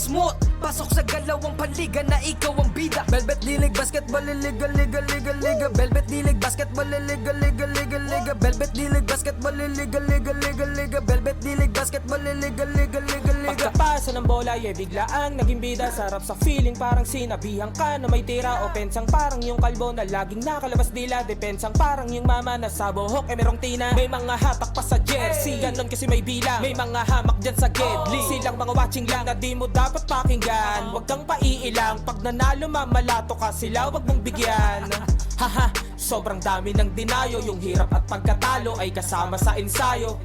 smooth. Pasok sa galawang panliga na ikaw ang bida. Velvet D-League Basketball Liga, Liga, Liga, Liga. Velvet D-League Basketball Liga, Liga, Liga, Liga. Velvet D-League Basketball Liga, Liga, Liga, Liga. Velvet D-League Basketball Liga, Liga, Liga, Liga. Pagkapasa ng bola ay biglaang naging bida. Sarap sa feeling parang sinabihan ka na may tira. Opensang parang yung kalbo na laging nakalabas dila. Depensang parang yung mama na sa buhok ay merong tina. May mga hatak pa sa jersey, ganon kasi may bilang. May mga hamak dyan sa gedli, silang mga watching lang na di mo dapat pakinggan. Huwag kang paiilang, pag nanalo mamalato ka sila, wag mong bigyan. Haha, sobrang dami ng dinayo. Yung hirap at pagkatalo ay kasama sa ensayo.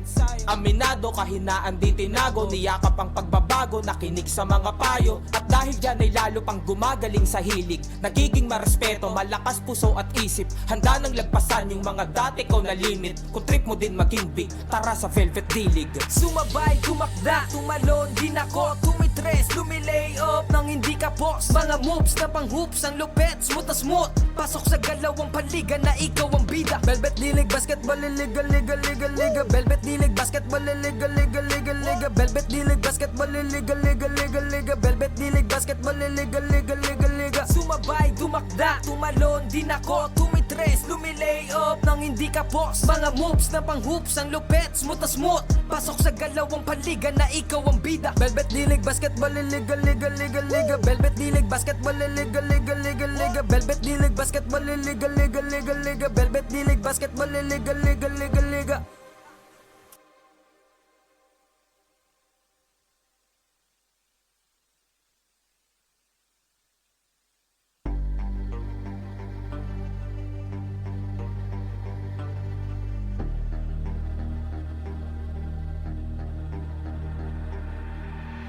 Aminado, kahinaan di tinago. Niyakap ang pagbabago, nakinig sa mga payo. At dahil dyan ay lalo pang gumagaling sa hilig. Nagiging marespeto, malakas puso at isip. Handa nang lagpasan yung mga dati ko na limit. Kung trip mo din maging big, tara sa Velvet D-League. Sumabay, tumakda, tumalon, din ako, tumitres, lumilay up nang hindi ka boss. Mga moves na pang hoops, ang lupet, smooth na smooth. Pasok sa galawang panliga na ikaw ang bida. Velvet D-League Basketball Liga, Liga, Liga, Liga. Velvet D-League Basketball Liga, Liga, Liga, Liga. Velvet D-League Basketball Liga, Liga, Liga, Liga. Velvet D-League Basketball Liga, Liga, Liga, Liga. Sumabay, tumakda, tumalon, din ako, tumitres, lumilay up nang hindi ka boss. Mga moves na pang hoops, ang lupet, smooth na smooth. Pasok sa galawang panliga na ikaw ang bida. Velvet D-League Basketball Liga, Liga, Liga, Liga. Velvet D-League Basketball Liga, Liga, Liga, Liga. Velvet D-League Basketball Liga, Liga, Liga, Liga. Velvet D-League Basketball Liga, Liga, Liga, Liga.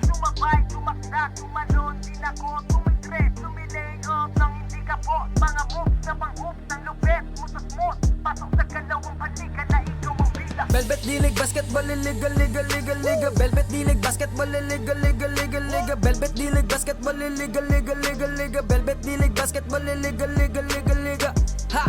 Sumabay, tumakda, tumalon, din ako, tumitres, lumilay up nang hindi ka boss. Mga moves na pang hoops, ang lupet, smooth na smooth. Pasok sa galawang panliga na ikaw ang bida. Velvet D-League Basketball Liga, Liga, Liga, Liga. Velvet D-League Basketball Liga, Liga, Liga, Liga. Velvet D-League Basketball Liga, Liga, Liga, Liga. Velvet D-League Basketball Liga, Liga, Liga, Liga. Ha!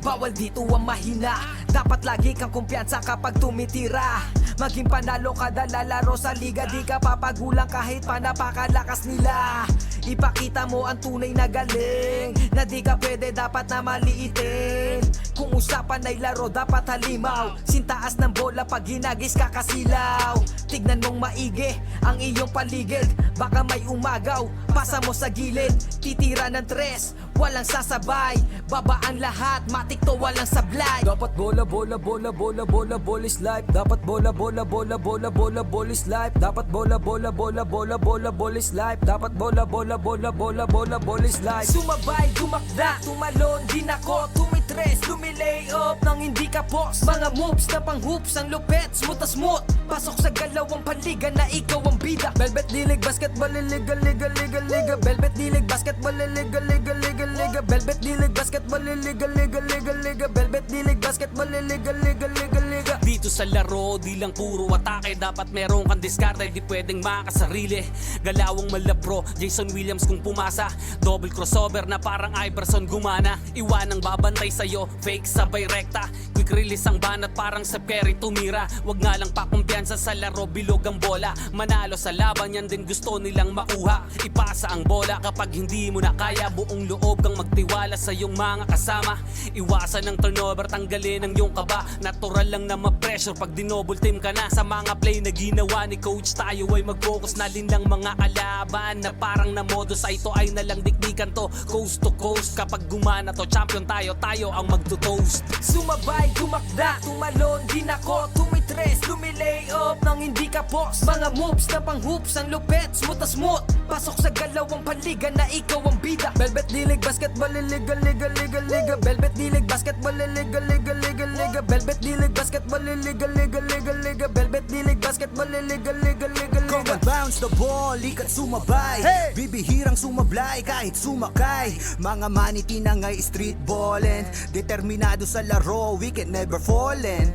Bawal dito ang mahina. Dapat lagi kang kumpiyansa kapag tumitira. Maging panalo kada lalaro sa liga. Di ka papagulang kahit pa napakalakas nila. Ipakita mo ang tunay na galing, na di ka pwede dapat na maliitin. Kung usapan ay laro dapat halimaw. Sintaas ng bola pag ginagis kakasilaw. Tignan mong maigi ang iyong paligid. Baka may umagaw, pasa mo sa gilid. Titira ng tres, walang sasabay. Babaan lahat, matik to walang sablay. Dapat bola, bola, bola, bola, bola, bola is life. Dapat bola, bola, bola, bola, bola, bola is life. Dapat bola, bola, bola, bola, bola, bola is life. Dapat bola, bola, bola, bola, bola, bola is life. Sumabay, tumakda, tumalon, din ako, tumitres, lumilay up nang hindi ka boss. Mga moves na pang hoops, ang lupet, smooth na smooth. Pasok sa galawang panliga na ikaw ang bida. Velvet D-League Basketball Liga, Liga, Liga, Liga. Velvet D-League Basketball Liga, Liga, Liga, Liga. Velvet D-League Basketball Liga, Liga, Liga, Liga. Velvet D-League Basketball Liga, Liga, Liga, Liga. Dito sa laro, di lang puro atake. Dapat meron kang diskarte, di pwedeng makasarili. Galawang malabro, Jason Williams kung pumasa. Double crossover na parang Iverson gumana. Iwanang babantay sa'yo, fake sabay rekta. Quick release ang banat parang sa Perry tumira. Wag nga lang pakumpiyansa sa laro, bilog ang bola. Manalo sa laban, yan din gusto nilang makuha. Ipasa ang bola kapag hindi mo na kaya. Buong loob kang magtiwala sa iyong mga kasama. Iwasan ng turnover, tanggalin ang iyong kaba. Natural lang na ma-pressure pag dinouble team ka na. Sa mga play na ginawa ni coach, tayo ay mag-focus na lang mga kalaban. Na parang na modo sa ito ay nalang dikdikan to. Coast to coast, kapag gumana to, champion tayo, tayo ang magto-toast. Sumabay, tumakda, tumalon, din ako, tumitres, lumilay up nang hindi ka boss. Mga moves na pang hoops, ang lupet, smooth na smooth. Pasok sa galawang panliga na ikaw ang bida. Velvet D-League Basketball Liga, Liga, Liga, Liga. Velvet D-League Basketball Liga, Liga, Liga, Liga. Velvet D-League Basketball Liga, Liga, Liga, Liga. Velvet D-League Basketball Liga, Liga, Liga, Come Liga. and bounce the ball, ikat sumabay. Bibihirang sumablay kahit sumakay. Mga maniti na nga'y street ballin'. Determinado sa laro, weekend, never fallen.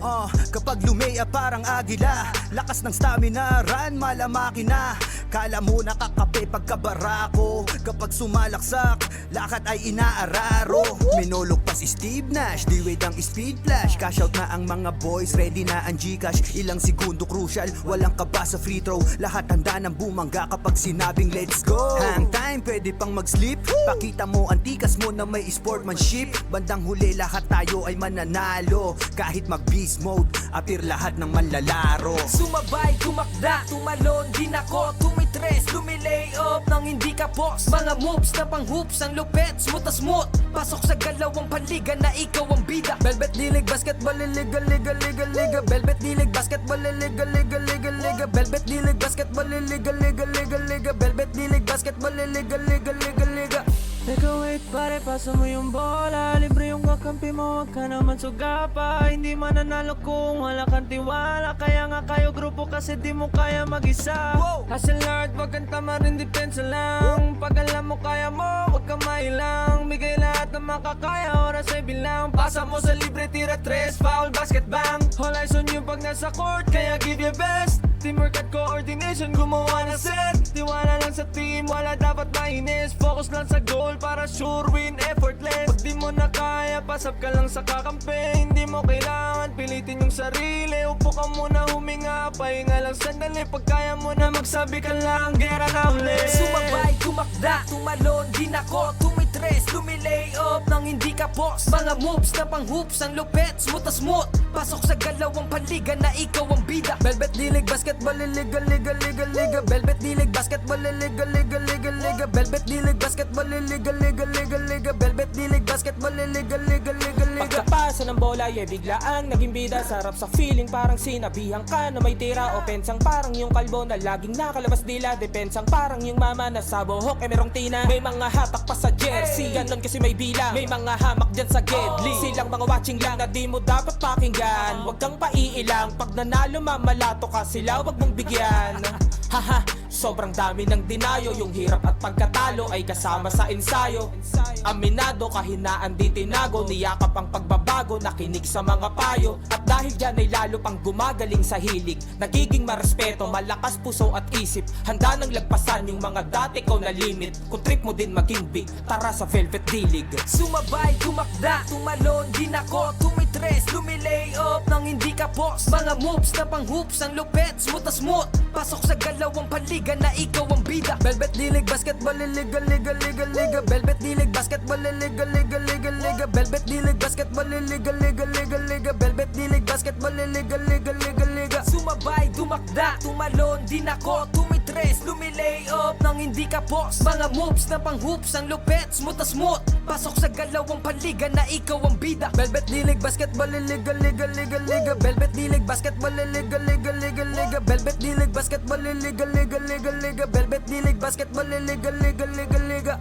Kapag lumea parang agila, lakas ng stamina, run malamakina. Kala mo nakakape pagkabarako, kapag sumalaksak, lakad ay inaararo. Minulog pa si Steve Nash, D-Wade ang speed flash. Cash out na ang mga boys, ready na ang Gcash. Ilang segundo crucial, walang kaba sa free throw. Lahat handa ng bumangga kapag sinabing let's go. Hang time, pwede pang mag-sleep. Pakita mo ang tikas mo na may sportsmanship. Bandang huli lahat tayo ay mananalo. Kahit mag-beast mode, appear lahat ng manlalaro. Sumabay, tumakda, tumalon, din ako tumitres, lumilay up nang hindi ka boss. Mga moves na pang hoops, ang lupet, smooth na smooth. Pasok sa galawang panliga na ikaw ang bida. Velvet dilig, basketball, liga, liga, liga, liga. Velvet dilig, basketball, liga, liga, liga, liga. Velvet dilig, basketball, liga, liga, liga, liga. Velvet dilig, basketball, liga, liga, liga, liga. Teka wait pare, pasa mo yung bola. Libre yung kakampi mo, wag ka naman sugapa. Hindi mananalo kung wala kang tiwala. Kaya nga kayo grupo kasi di mo kaya mag-isa. Hustle hard, wag kang tamarin, depensa lang. Pag alam mo kaya mo, wag kang mailang. Bigay lahat ng makakaya, oras ay bilang. Pasa mo sa libre, tira tres, foul, basket bang. All eyes on you pag nasa court, kaya give your best. Teamwork at coordination, gumawa ng set. Tiwala lang sa team, wala dapat mainis. Focus lang sa goal para sure win, effortless. Pag di mo na kaya, pasap ka lang sa kakampi. Hindi mo kailangan pilitin yung sarili. Upo ka muna, huminga, pahinga lang sandali. Pag kaya mo na magsabi ka lang, gera na ulit. Sumabay, tumakda, tumalon, din ako tumitres, lumilay up nang hindi ka boss. Mga moves na pang hoops, ang lupet, smooth na smooth. Pasok sa galawang panliga na ikaw ang bida. Velvet dilig, basketball, liga, liga, liga, liga. Velvet dilig, basketball, liga, liga, liga, liga. Velvet dilig, basketball, liga, liga, liga, liga. Velvet dilig, basketball, liga, liga, liga, liga. Pagkapasa ng bola, biglaang naging bida. Sarap sa feeling, parang sinabihan ka na may tira. O pensang parang yung kalbo na laging nakalabas dila. Depensang parang yung mama na sa buhok merong tina. May mga hatak pa sa jersey, ganon kasi may bilang. May mga hamak dyan sa gedli, silang mga watching lang na di mo dapat pakinggan. Huwag kang paiilang, pag nanalo mamalato ka sila, wag mong bigyan. Haha, sobrang dami ng dinayo. Yung hirap at pagkatalo ay kasama sa ensayo. Aminado, kahinaan di tinago. Niyakap ang pagbabago, nakinig sa mga payo. At dahil dyan ay lalo pang gumagaling sa hilig. Nagiging marespeto, malakas puso at isip. Handa nang lagpasan yung mga dati ko na limit. Kung trip mo din maging big, tara sa Velvet Dilig. Sumabay, tumakda, tumalon, din ako tumitres, lumilay up nang hindi ka boss. Mga moves na pang hoops, ang lupet, smooth na smooth. Pasok sa galawang panliga na ikaw ang bida. Velvet dilig, basketball, liga, liga, liga, liga. Velvet dilig, basketball, liga, liga, liga, liga. Velvet dilig, basketball, liga, liga, liga, liga. Velvet dilig, basketball, liga, liga, liga, liga. Sumabay, tumakda, tumalon, din ako tumitres, lumilay up nang hindi ka boss. Mga moves na pang hoops, ang lupet, smooth na smooth. Pasok sa galawang panliga na ikaw ang bida. Velvet dilig, basketball, liga, liga, liga, liga. Velvet dilig, basketball, liga, liga, liga, liga. Velvet dilig, basketball, liga, liga, liga, liga. Velvet dilig, basketball, liga, liga, liga, liga.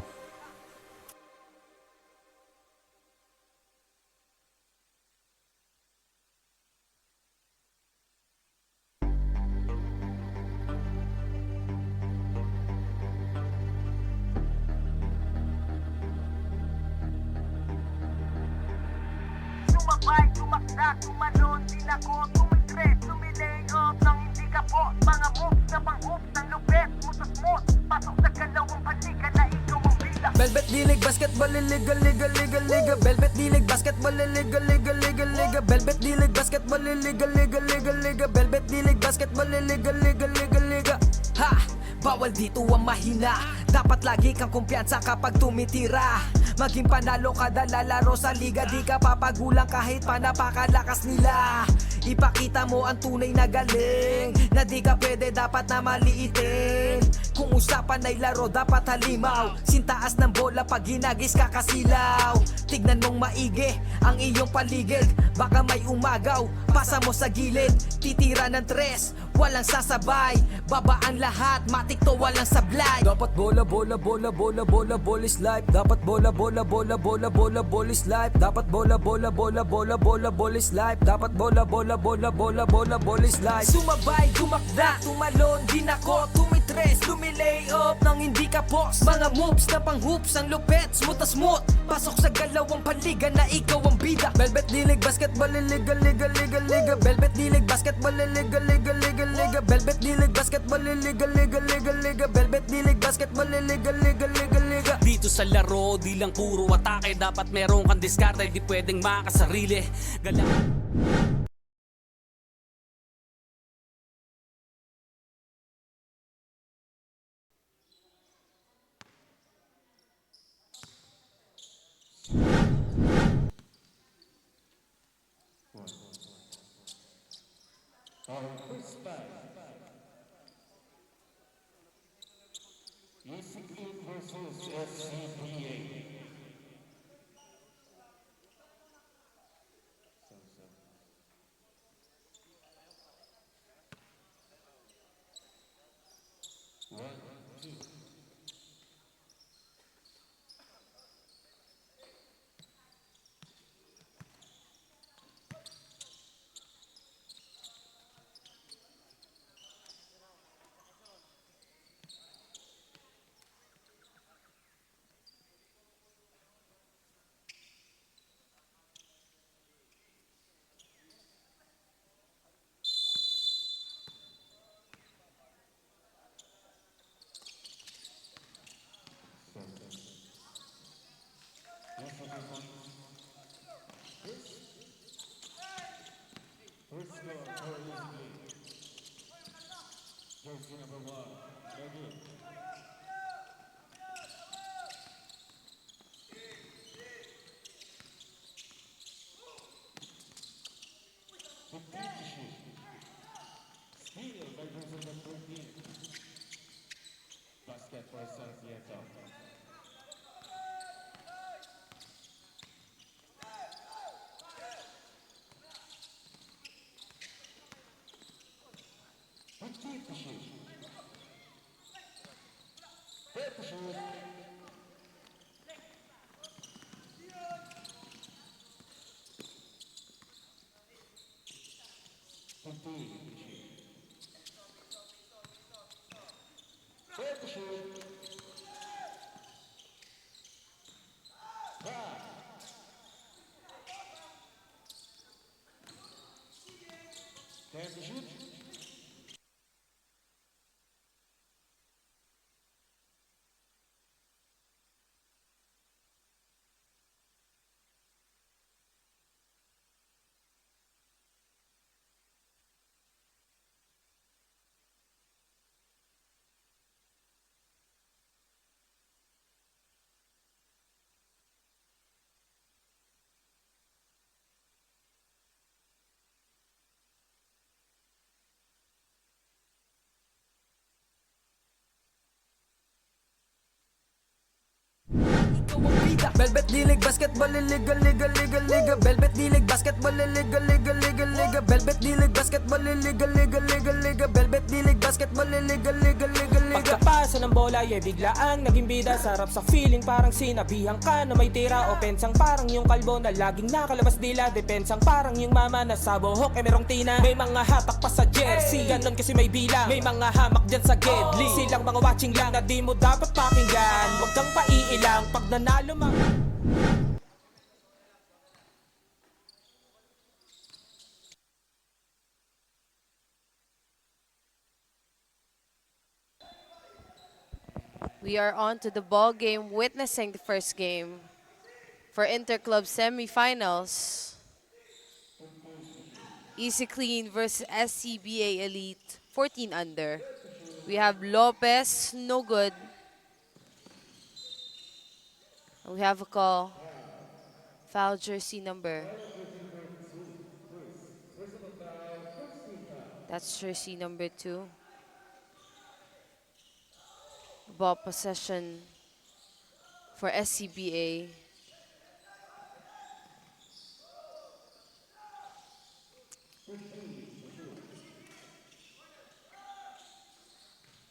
Sumabay, tumakda, tumalon, din ako tumitres, lumilay up nang hindi ka boss. Mga moves na pang hoops, ang lupet, smooth na smooth. Pasok sa galawang panliga na ikaw ang bida. Velvet dilig, basketball, liga, liga, liga, liga. Velvet dilig, basketball, liga, liga, liga, liga. Velvet dilig, basketball, liga, liga, liga, liga. Velvet dilig, basketball, liga, liga, liga, liga. Ha! Bawal dito ang mahina. Dapat lagi kang kumpiyansa kapag tumitira. Maging panalo kada lalaro sa liga. Di ka papagulang kahit pa napakalakas nila. Ipakita mo ang tunay na galing, na di ka pwede dapat na maliitin. Kung usapan ay laro dapat halimaw. Sintaas ng bola pag hinagis kakasilaw. Tignan mong maigi ang iyong paligid. Baka may umagaw, pasa mo sa gilid. Titira ng tres, walang sasabay. Babaan lahat, matik to walang sablay. Dapat bola, bola, bola, bola, bola, bola is life. Dapat bola, bola, bola, bola, bola, bola is life. Dapat bola, bola, bola, bola, bola, bola is life. Dapat bola, bola, bola, bola, bola, bola is life. Sumabay, tumakda, tumalon, din ako tumitres, stress, lumilay off nang hindi ka boss. Mga moves na pang hoops, ang lupet, smooth na smooth. Pasok sa galawang paliga na ikaw ang bida. Velvet dilig, basketball, liga, liga, liga, liga. Velvet dilig, basketball, liga, liga, liga, liga. Velvet dilig, basketball, liga, liga, liga, liga. Velvet dilig, basketball, liga, liga, liga, liga. Dito sa laro, di lang puro atake. Dapat meron kang diskarte, di pwedeng makasarili. Velvet dilig, basketball, liga, liga, liga, liga. Velvet dilig, basketball, liga, liga, liga, liga. Velvet dilig, basketball, liga, liga, liga, liga. Velvet dilig, basketball, liga, liga, liga, liga. Pagkapasa ng bola, biglaang naging bida. Sarap sa feeling, parang sinabihan ka na may tira. Opensang parang yung kalbo na laging nakalabas dila. Depensang parang yung mama na sa buhok merong tina. May mga hatak pa sa jersey, ganon kasi may bilang. May mga hamak dyan sa gedli, silang mga watching lang na di mo dapat pakinggan. Huwag kang paiilang pag nanalo We are on to the ball game, witnessing the first game for Interclub semifinals. Easy Clean versus SCBA Elite, 14 under. We have Lopez, no good. We have a call. Foul jersey number. That's jersey number 2. Ball possession for SCBA.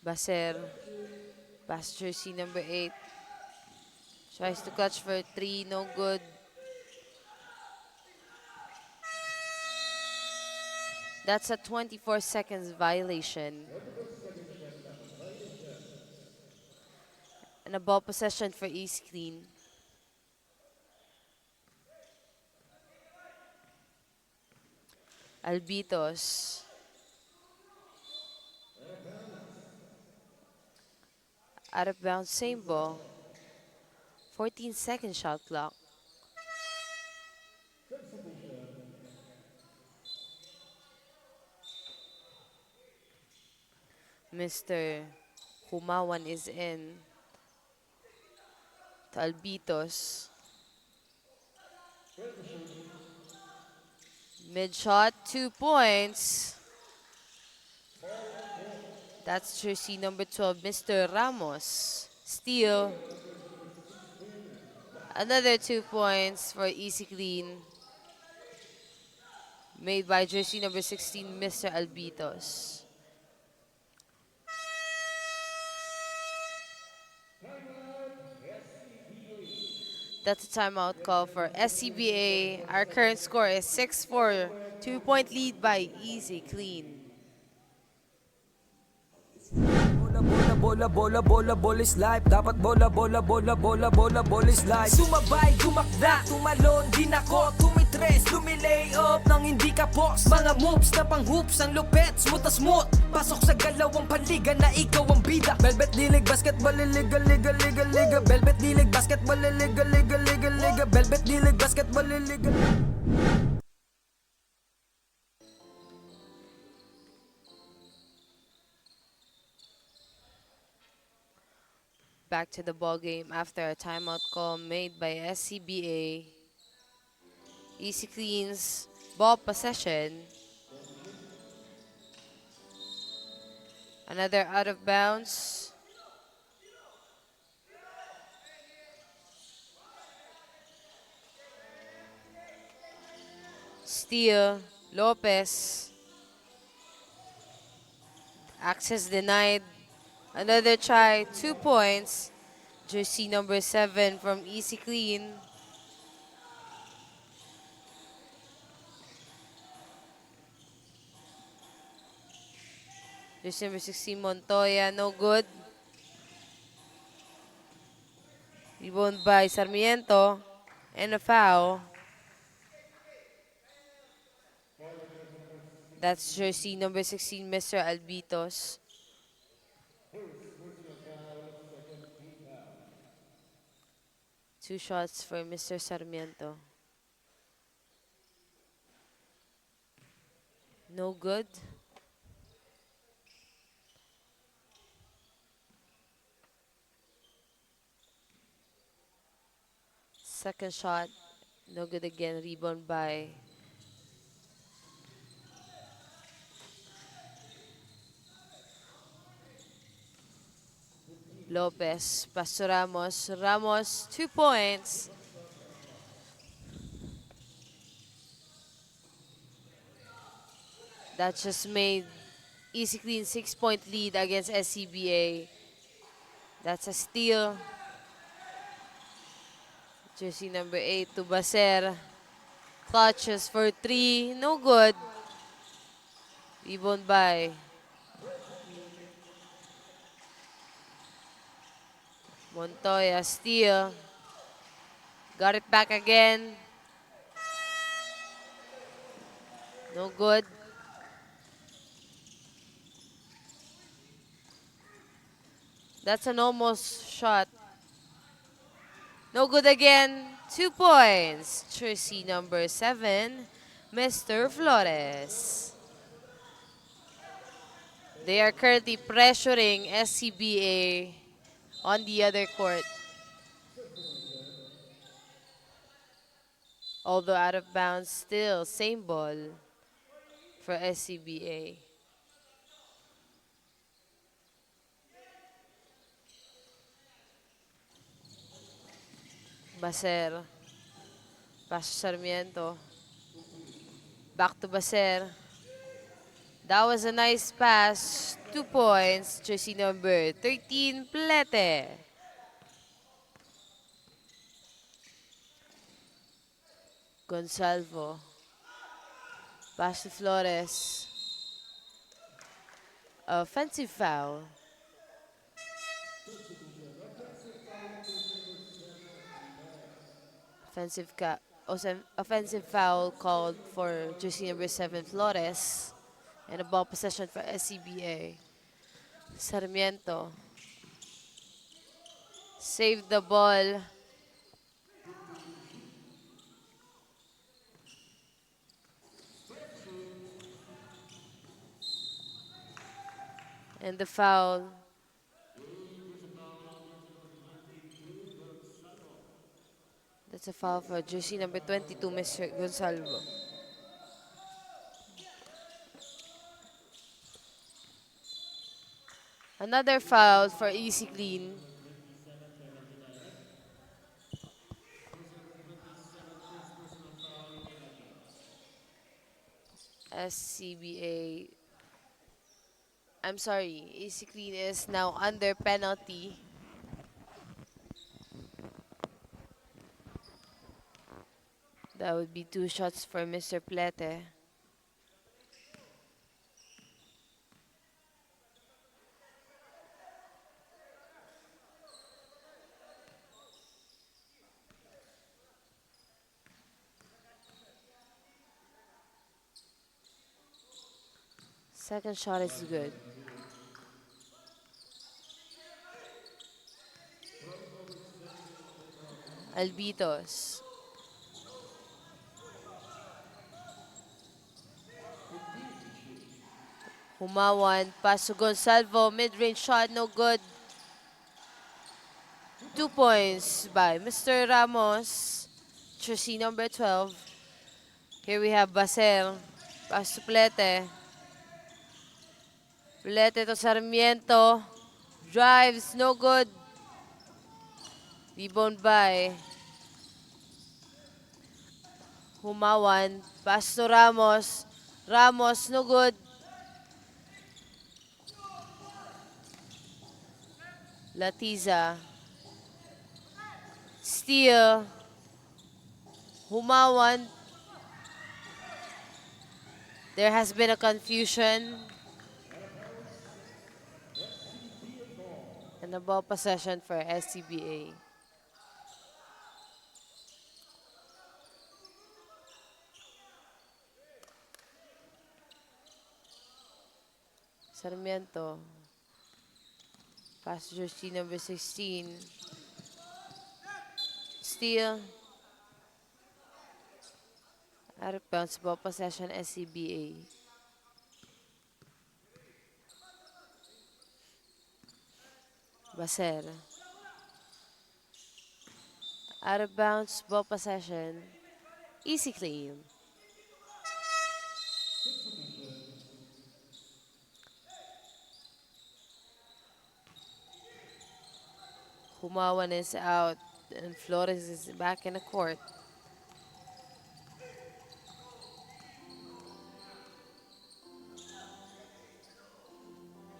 Baser, pass jersey number 8. Tries to clutch for 3, no good. That's a 24 seconds violation. And a ball possession for East Clean. Albitos. Out of bounds, same ball. 14-second shot clock. Mr. Humawan is in. To Albitos. Mid shot, 2 points. That's jersey number 12, Mr. Ramos. Steal. Another 2 points for Easy Clean. Made by jersey number 16, Mr. Albitos. That's a timeout call for SCBA. Our current score is 6-4. 2-point lead by Easy Clean. Bola, bola, bola, bola is life. Dapat bola, bola, bola, bola, bola, bola is life. Sumabay, gumakda, tumalon din ako. Tumitres, lumilay up nang hindi ka boss. Mga moves na pang hoops, ang lupet, smooth na smooth. Pasok sa galawang panliga na ikaw ang bida. Velvet dilig, basketball, liga, liga, liga, liga. Velvet dilig, basketball, liga, liga, liga, liga. Velvet dilig, basketball, liga. Back to the ball game after a timeout call made by SCBA. Easy Clean's ball possession. Another out of bounds. Steal, Lopez. Access denied. Another try, 2 points. Jersey number 7 from Easy Clean. Jersey number 16, Montoya, no good. Rebound by Sarmiento. And a foul. That's jersey number 16, Mr. Albitos. Two shots for Mr. Sarmiento. No good. Second shot, no good again. Rebound by Lopez. Pass to Ramos. Ramos, 2 points. That just made Easy Clean 6-point lead against SCBA. That's a steal. Jersey number 8 to Baser. Clutches for 3. No good. Rebound by Montoya. Steal. Got it back again. No good. That's an almost shot. No good again. 2 points. Jersey number 7, Mr. Flores. They are currently pressuring SCBA on the other court. Although out of bounds, still same ball for SCBA. Baser. Pass to Sarmiento. Back to Baser. That was a nice pass. 2 points. Jersey number 13, Plete. Gonsalvo. Pass to Flores. Offensive foul. Offensive foul called for jersey number 7 Flores. And a ball possession for SCBA. Sarmiento. Saved the ball. And the foul. That's a foul for jersey number 22, Mr. Gonsalvo. Another foul for Easy Clean. SCBA. I'm sorry, Easy Clean is now under penalty. That would be 2 shots for Mr. Plete. Second shot is good. Albitos. Humawan, pass to Gonsalvo, mid-range shot, no good. 2 points by Mr. Ramos, jersey number 12. Here we have Basel, pass to Plete. Plete to Sarmiento, drives, no good. Rebound by Humawan, pass to Ramos. Ramos, no good. Latiza. Steal. Humawan. There has been a confusion. And a ball possession for SCBA. Sarmiento. Pass to jersey number 16. Steal. Out of bounds, ball possession, SCBA. Baser. Out of bounds, ball possession, Easy Clean. Humawan is out and Flores is back in the court.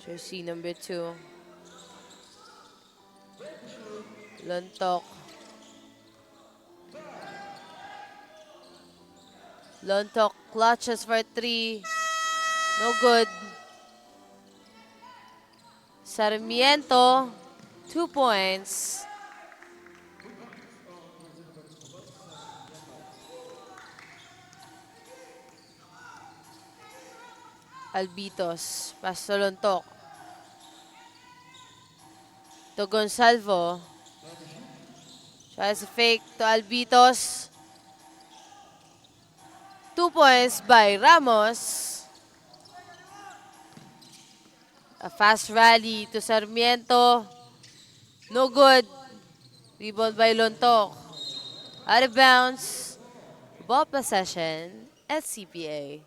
Jersey number 2. Lontok. Lontok clutches for 3. No good. Sarmiento. 2 points. Albitos. Pass to Lontok. To Gonsalvo. Tries to fake to Albitos. 2 points by Ramos. A fast rally to Sarmiento. No good. Rebound by Lontok. Out of bounds. Ball possession at CPA.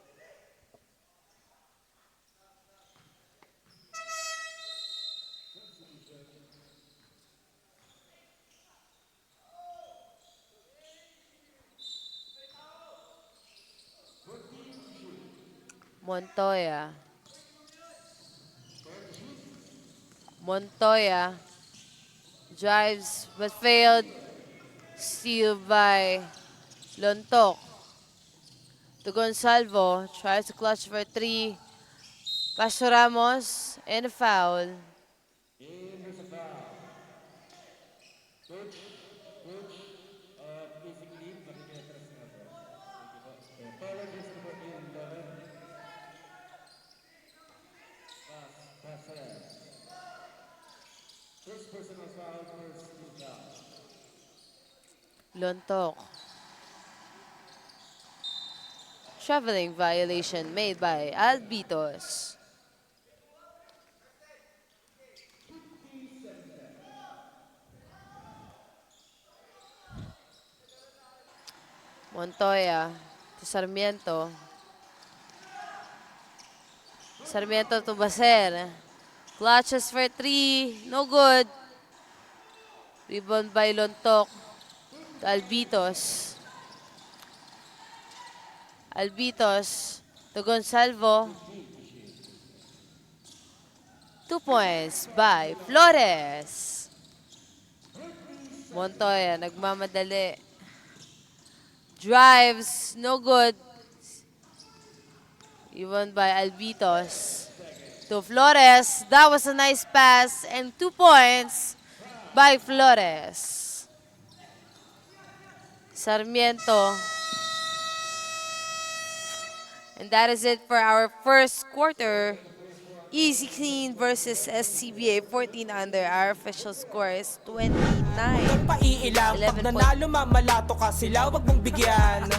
Montoya. Montoya drives but failed. Steal by Lontok. To Gonsalvo. Tries to clutch for 3. Pass to Ramos. And a foul. Lontok. Traveling violation made by Albitos. Montoya to Sarmiento. Sarmiento to Baser. Clutches for 3. No good. Rebound by Lontok to Albitos. Albitos to Gonsalvo. 2 points by Flores. Montoya nagmamadali. Drives, no good. Even by Albitos. To Flores. That was a nice pass. And 2 points by Flores. Sarmiento. And that is it for our first quarter. Easy Clean versus SCBA 14 under. Our official score is 29. Paiilang, pag 11 nanalo mamalato ka sila, wag mong bigyan.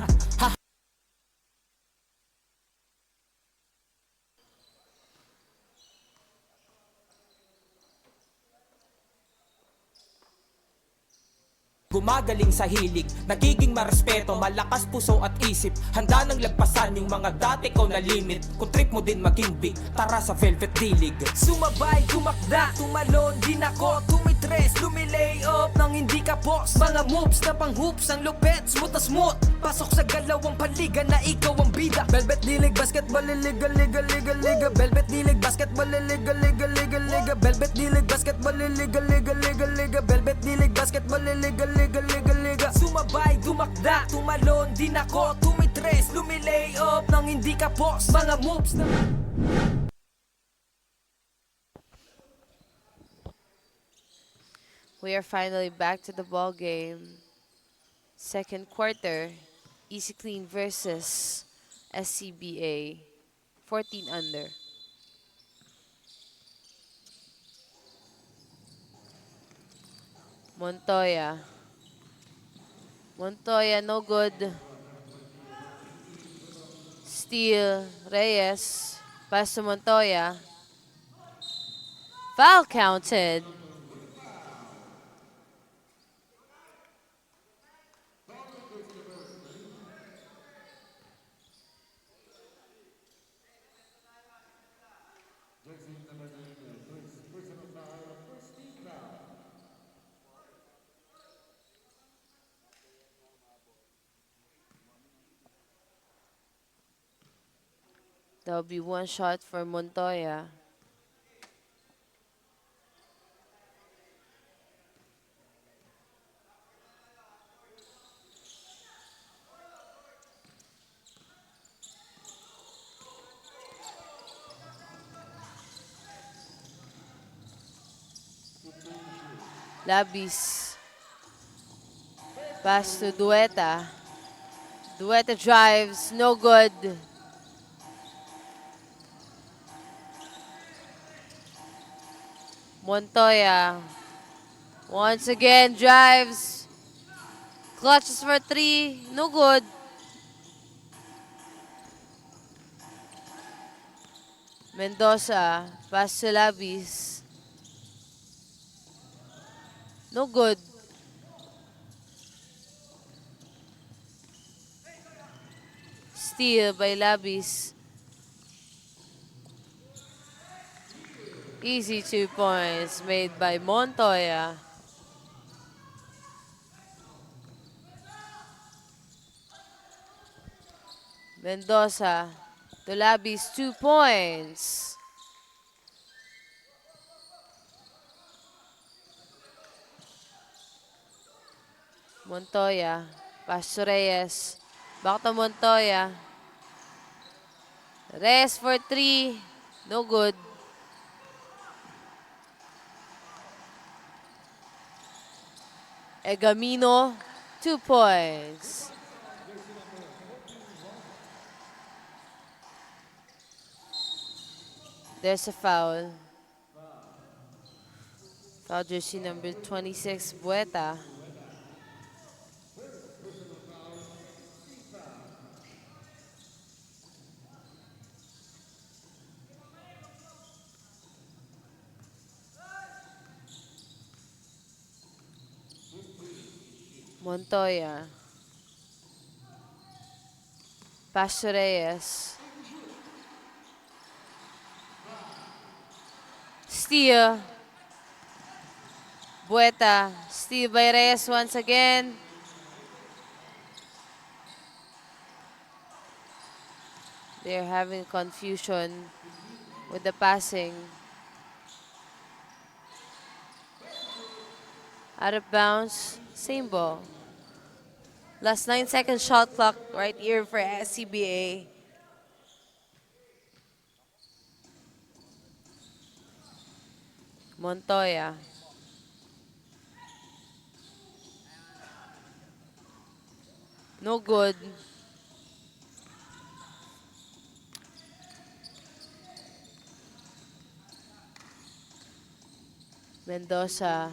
Gumagaling sa hilig, nagiging marespeto, malakas puso at isip. Handa nang lagpasan yung mga dati ko na limit. Kung trip mo din maging big, tara sa Velvet D-League. Sumabay, tumakda, tumalon din ako, tumitres, lumilay up nang hindi ka boss. Mga moves na pang hoops, ang lupet, smooth na smooth. Pasok sa galawang paliga na ikaw ang bida. Velvet D-League, basketball, liga, liga, liga, liga. Velvet D-League, basketball, liga, liga, liga, liga. Velvet D-League, basketball, liga, liga, liga, liga. Velvet D-League, basketball, liga, liga, liga, liga. Sumabay, dumakda, tumalon din ako, tumitres, lumilay up nang hindi ka boss. Mga moves na... We are finally back to the ball game. Second quarter, Easy Clean versus SCBA 14 under. Montoya. Montoya, no good. Steal, Reyes. Pass to Montoya. Foul counted. There'll be one shot for Montoya. Labis. Pass to Dueta. Dueta drives, no good. Montoya. Once again, drives. Clutches for 3. No good. Mendoza. Pass to Labis. No good. Steal by Labis. Easy 2 points made by Montoya. Mendoza to Labis, 2 points. Montoya, pass to Reyes. Back to Montoya. Reyes for 3, no good. Egamino 2 points. There's a foul. Foul jersey number 26, Bueta. Montoya. Pass to Reyes. Steal. Bueta. Steal by Reyes once again. They're having confusion with the passing. Out of bounds. Same ball. Last 9-second shot clock right here for SCBA. Montoya. No good. Mendoza.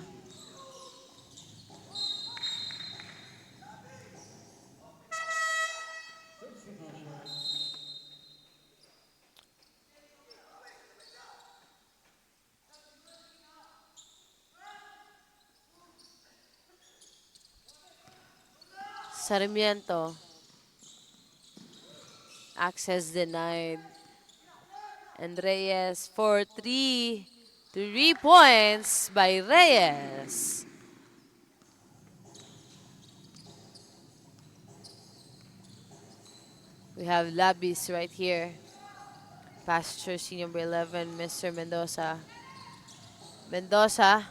Sarmiento. Access denied. And Reyes for 3. 3 points by Reyes. We have Labis right here. Pass jersey number 11, Mr. Mendoza. Mendoza.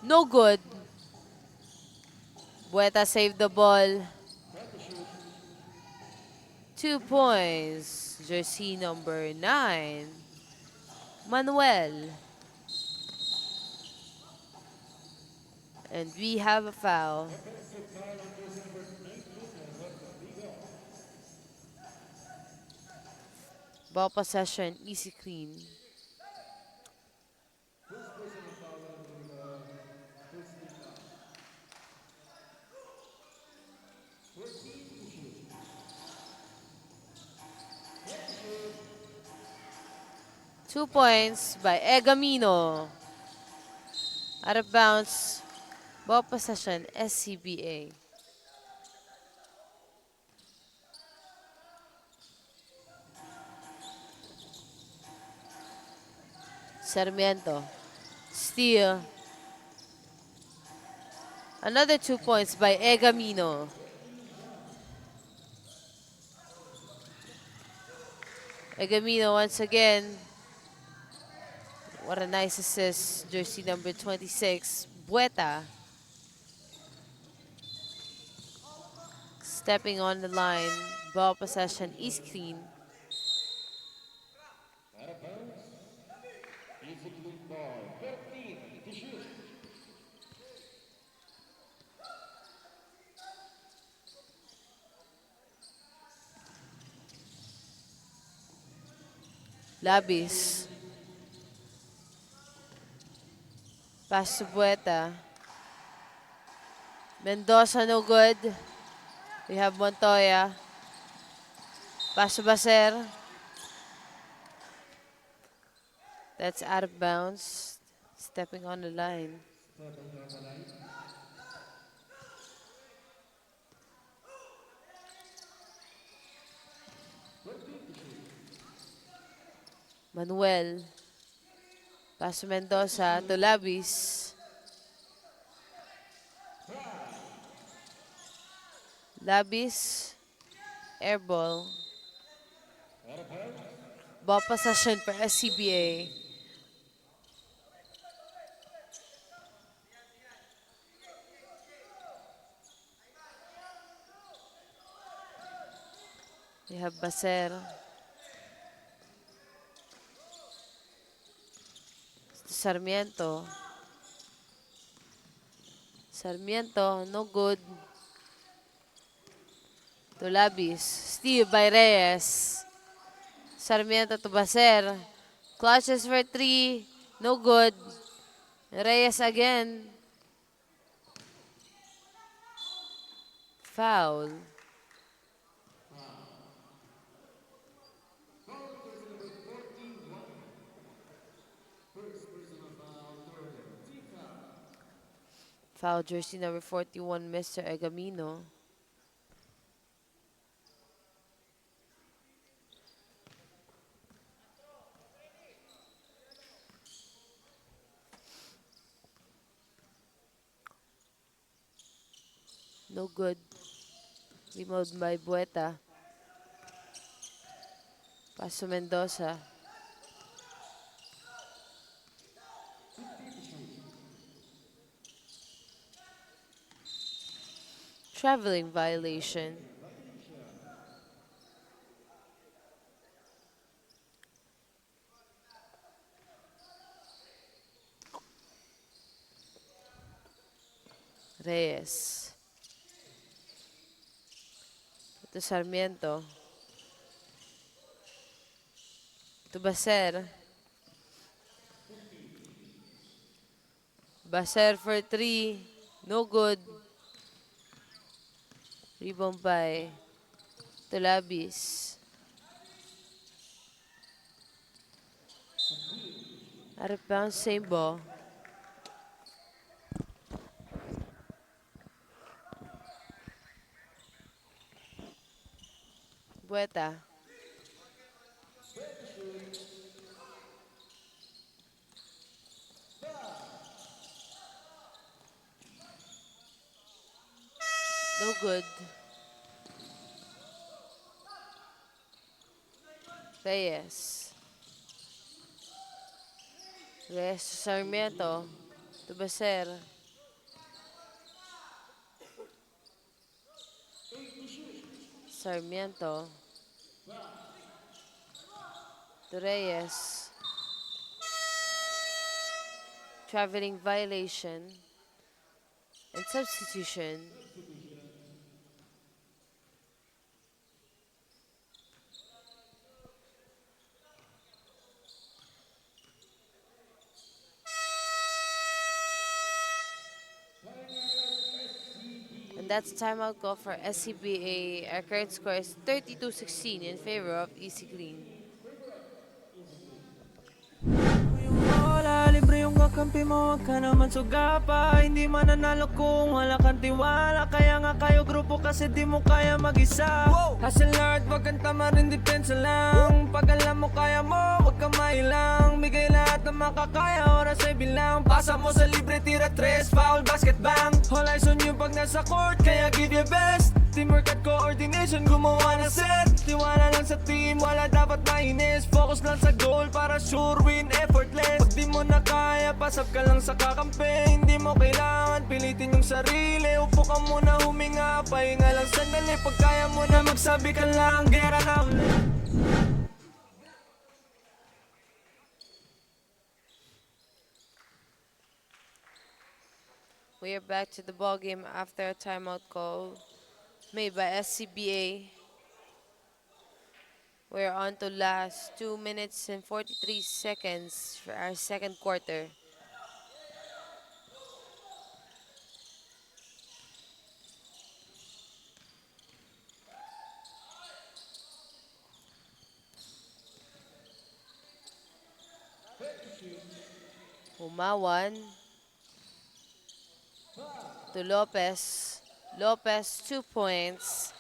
No good. Bueta saved the ball. 2 points. Jersey number 9, Manuel. And we have a foul. Ball possession, easy clean. Two points by Egamino. Out of bounds. Ball possession, SCBA. Sarmiento. Steal. Another 2 points by Egamino. Egamino once again. What a nice assist. Jersey number 26, Bueta. Stepping on the line. Ball possession is clean. Labis. Pass to Bueta. Mendoza no good. We have Montoya. Pass to Baser. That's out of bounds. Stepping on the line. Manuel. Pass to Mendoza to Labis. Labis. Airball. Ball possession for SCBA. We have Baser. Sarmiento. Sarmiento, no good. To Labis. Steve by Reyes. Sarmiento to Baser. Clutches for 3. No good. Reyes again. Foul. Foul jersey number 41, Mr. Egamino. No good. Removed by Bueta. Paso Mendoza. Traveling violation. Reyes. To Sarmiento. To Baser. Baser for 3. No good. Rebound by Tulabis. Out of bounds, same ball. Bueta. No good. Reyes. Reyes to Sarmiento. To Baser. Sarmiento. To Reyes. Traveling violation. And substitution. And that's a timeout call for SCBA. Our current score is 32-16 in favor of Easy Clean. Wala, libre yung kakampi mo, wag ka naman sugapa. Hindi mananalo kung wala kang tiwala. Kaya nga kayo grupo kasi di mo kaya mag-isa. Hustle hard, wag kang tamarin, depensa lang. Pag alam mo kaya mo, wag kang mailang. Bigay lahat ng makakaya, oras ay bilang. Pasa mo sa libre, tira 3, foul, basket, bang. All eyes on you pag nasa court, kaya give your best. Teamwork at coordination, gumawa na set. Tiwala lang sa team, wala dapat mainis. Focus lang sa goal para sure win, effortless. Pag di mo na kaya, pasap ka lang sa kakampi. Hindi mo kailangan pilitin yung sarili. Upo ka muna, huminga, pahinga lang sandali. Pag kaya mo na magsabi ka lang, gera na ulit. We are back to the ball game after a timeout call made by SCBA. We're on to last 2 minutes and 43 seconds for our second quarter. Umawan to Lopez. Lopez, 2 points.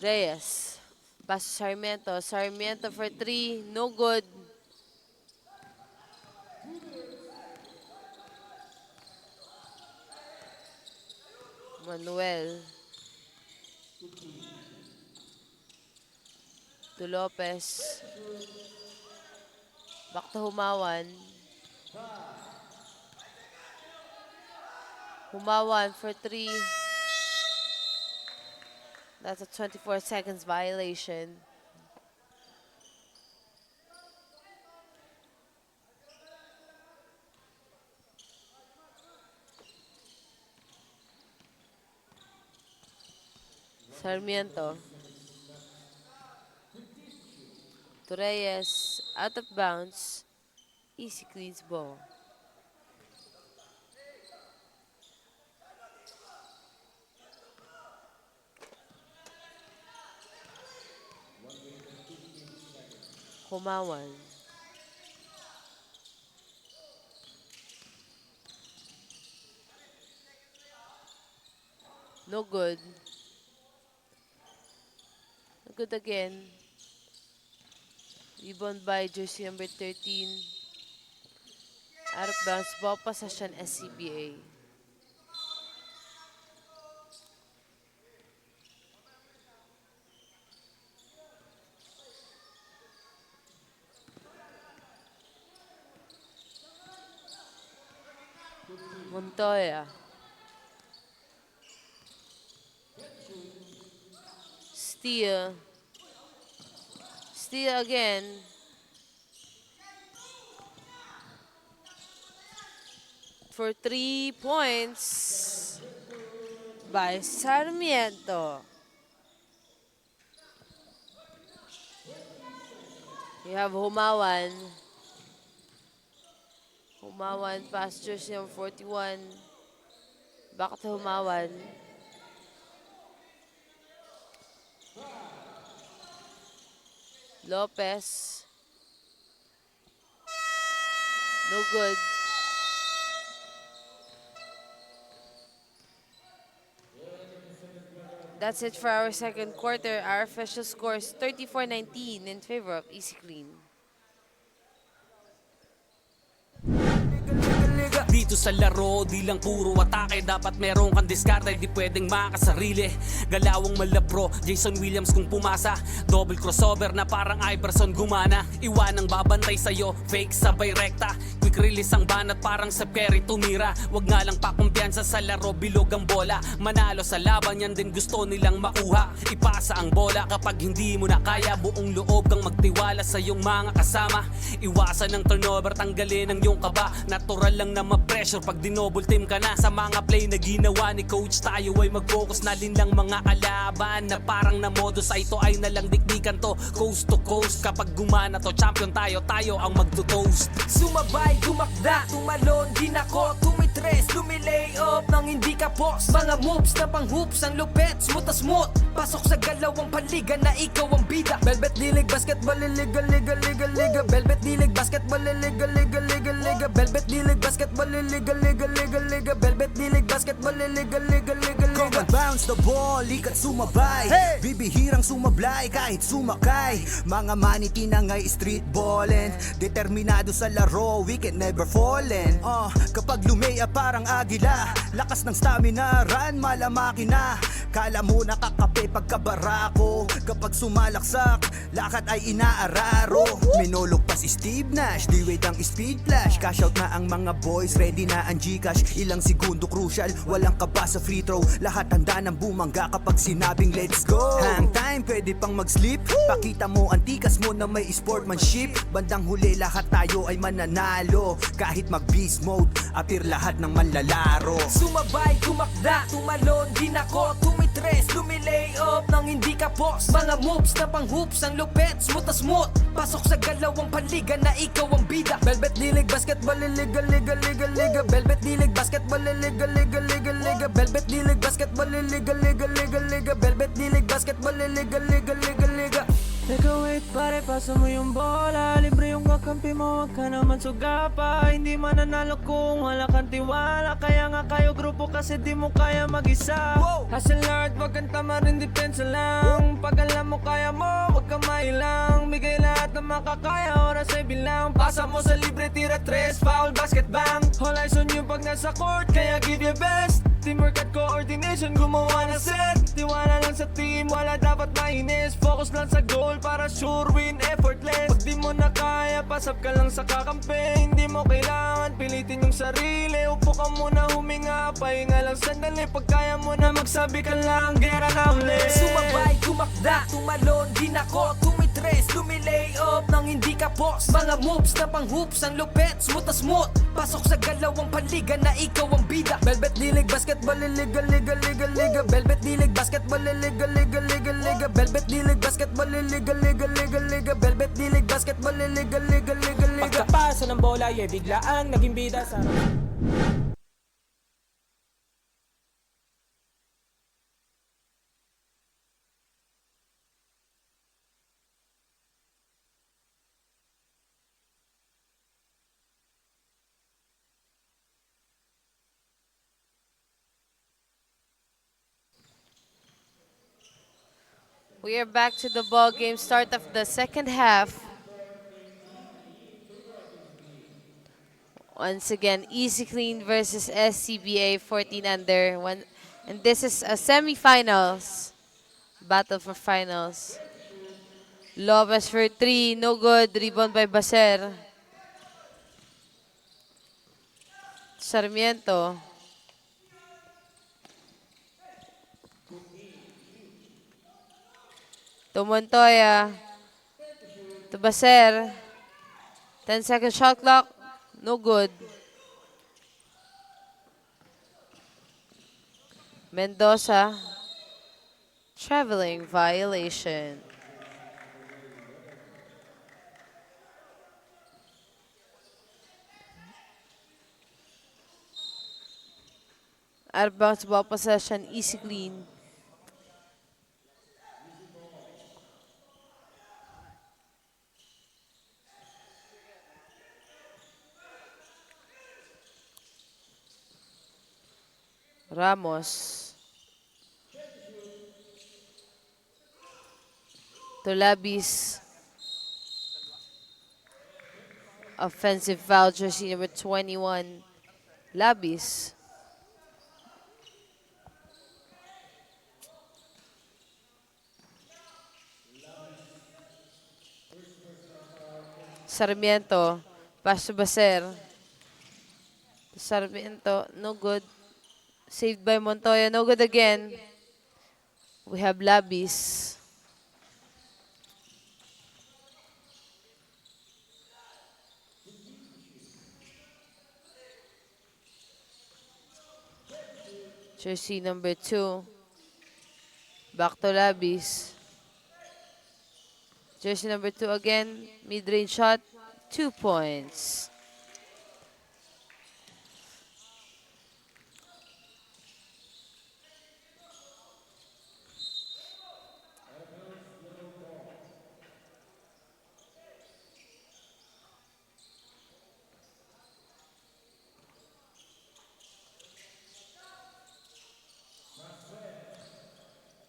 Reyes. Pass to Sarmiento. Sarmiento for 3. No good. Manuel. To Lopez. Back to Humawan. Humawan for 3. That's a 24 seconds violation. Sarmiento. To Reyes, out of bounds. Easy cleans ball. Kumawan. No good. No good again. Rebound by jersey number 13. Out of bounds. Ball possession SCBA. Montoya. Steal. Steal again. For 3 points by Sarmiento. You have Humawan. Humawan past jersey number 41. Back to Humawan. Lopez. No good. That's it for our second quarter. Our official score is 34-19 in favor of Easy Clean. Dito sa laro, di lang puro atake. Dapat meron kang diskarte, di pwedeng makasarili. Galawang malapro, Jason Williams kung pumasa. Double crossover na parang Iverson gumana. Iwanang babantay sa'yo, fake sabay rekta. Quick release ang banat parang Steph Curry tumira. Wag nga lang pakumpiyansa sa laro, bilog ang bola. Manalo sa laban, yan din gusto nilang makuha. Ipasa ang bola kapag hindi mo na kaya. Buong loob kang magtiwala sa iyong mga kasama. Iwasan ng turnover, tanggalin ang iyong kaba. Natural lang na ma-pressure pag dinouble team ka na. Sa mga play na ginawa ni coach, tayo ay mag-focus na linlang mga kalaban. Na parang na modus ay ito ay nalang dikdikan to. Coast to coast, kapag gumana to, champion tayo, tayo ang magto-toast. Sumabay, tumakda, tumalon, din ako tumitres, lumilay up nang hindi ka post. Mga moves na pang hoops, ang lupet, smooth as smooth. Pasok sa galawang paliga na ikaw ang bida. Velvet D-League basketball, liga, liga, liga, liga. Velvet D-League basketball, liga, liga, liga, liga. Velvet D-League basketball, liga, liga, liga, liga. Velvet D-League basketball, liga, liga, liga, Come liga. and bounce the ball, ikat sumabay. Bibihirang sumablay kahit sumakay. Mga maniti na ngay street ballin'. Determinado sa laro, we can never fallin'. Kapag lumea parang agila. Lakas ng stamina, run malamaki na. Kala mo nakakape pagkabarako. Kapag sumalaksak, lakad ay inaararo. Minulog pa si Steve Nash, di wait ang speed flash. Cash out na ang mga boys, ready na ang Gcash. Ilang segundo crucial, walang kaba sa free throw. Lahat handa ng bumangga kapag sinabing let's go. Hang time, pwede pang mag-sleep. Pakita mo ang tikas mo na may sportsmanship. Bandang huli lahat tayo ay mananalo. Kahit mag-beast mode, appear lahat ng manlalaro. Sumabay, tumakda, tumalon, din ako tumitres, lumilay up nang hindi ka post. Mga moves na pang hoops, ang lupet, smooth as smooth. Pasok sa galawang paliga na ikaw ang bida. Velvet D-League basketball, liga, liga, liga, liga. Velvet D-League basketball, liga, liga, liga, liga. Velvet D-League basketball, liga, liga, liga, liga. Velvet D-League basketball, liga, liga, liga, liga. Teka wait pare, pasa mo yung bola. Libre yung kakampi mo, wag ka naman sugapa. Hindi mananalo kung wala kang tiwala. Kaya nga kayo grupo kasi di mo kaya mag-isa. Hustle hard, wag kang tamarin, depensa lang. Pag alam mo kaya mo, wag kang mailang. Bigay lahat ng makakaya, oras ay bilang. Pasa mo sa libre, tira tres, foul, basket bang. All eyes on you pag nasa court, kaya give your best. Teamwork at coordination, gumawa na set. Tiwala lang sa team, wala dapat mainis. Focus lang sa goal para sure win, effortless. Pag di mo mo na kaya, pasap ka lang sa kakampi. Hindi mo kailangan pilitin yung sarili. Upo ka muna, huminga, pahinga lang sandali. Pag kaya mo na magsabi ka lang, gera na ulit. Sumabay, tumakda, tumalon, din ako tumitres, lumilay up nang hindi ka boss. Mga moves na pang hoops, ang lupet, smooth na smooth. Pasok sa galawang paliga na ikaw ang bida. Velvet dilig, basketball, liga, liga, liga, liga. Velvet dilig, basketball, liga, liga, liga, liga. Velvet dilig, basketball, liga, liga, liga, liga. Velvet dilig, basketball, liga, liga, liga, liga. Pagkapasa ng bola, bigla ang naging bida sa... We are back to the ball game, start of the second half. Once again, Easy Clean versus SCBA 14 under. And this is a semifinals. Battle for finals. Lopez for 3, no good. Rebound by Baser. Sarmiento. To Montoya. To Baser. 10-second shot clock. No good. Mendoza. Traveling violation. Out of bounds ball possession. Easy Clean. Ramos. To Labis. Offensive foul, jersey number 21. Labis. Sarmiento. Pass to Baser. Sarmiento, no good. Saved by Montoya, no good again. We have Labis. Jersey number 2. Back to Labis. Jersey number 2 again. Mid-range shot. 2 points.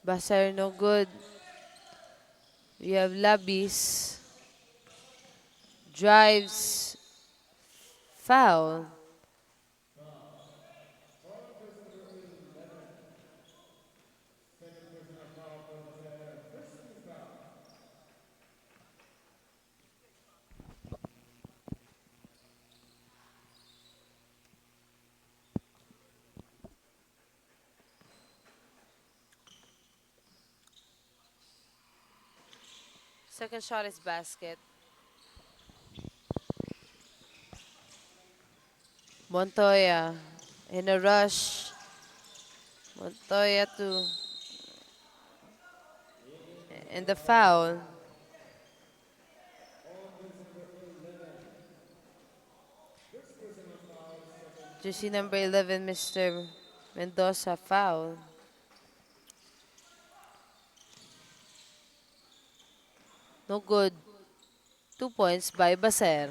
Baser, no good. We have Labis. Drives. Foul. Second shot is basket. Montoya in a rush. Montoya to and the foul. Jersey number 11, Mr. Mendoza, foul. No good. 2 points by Baser.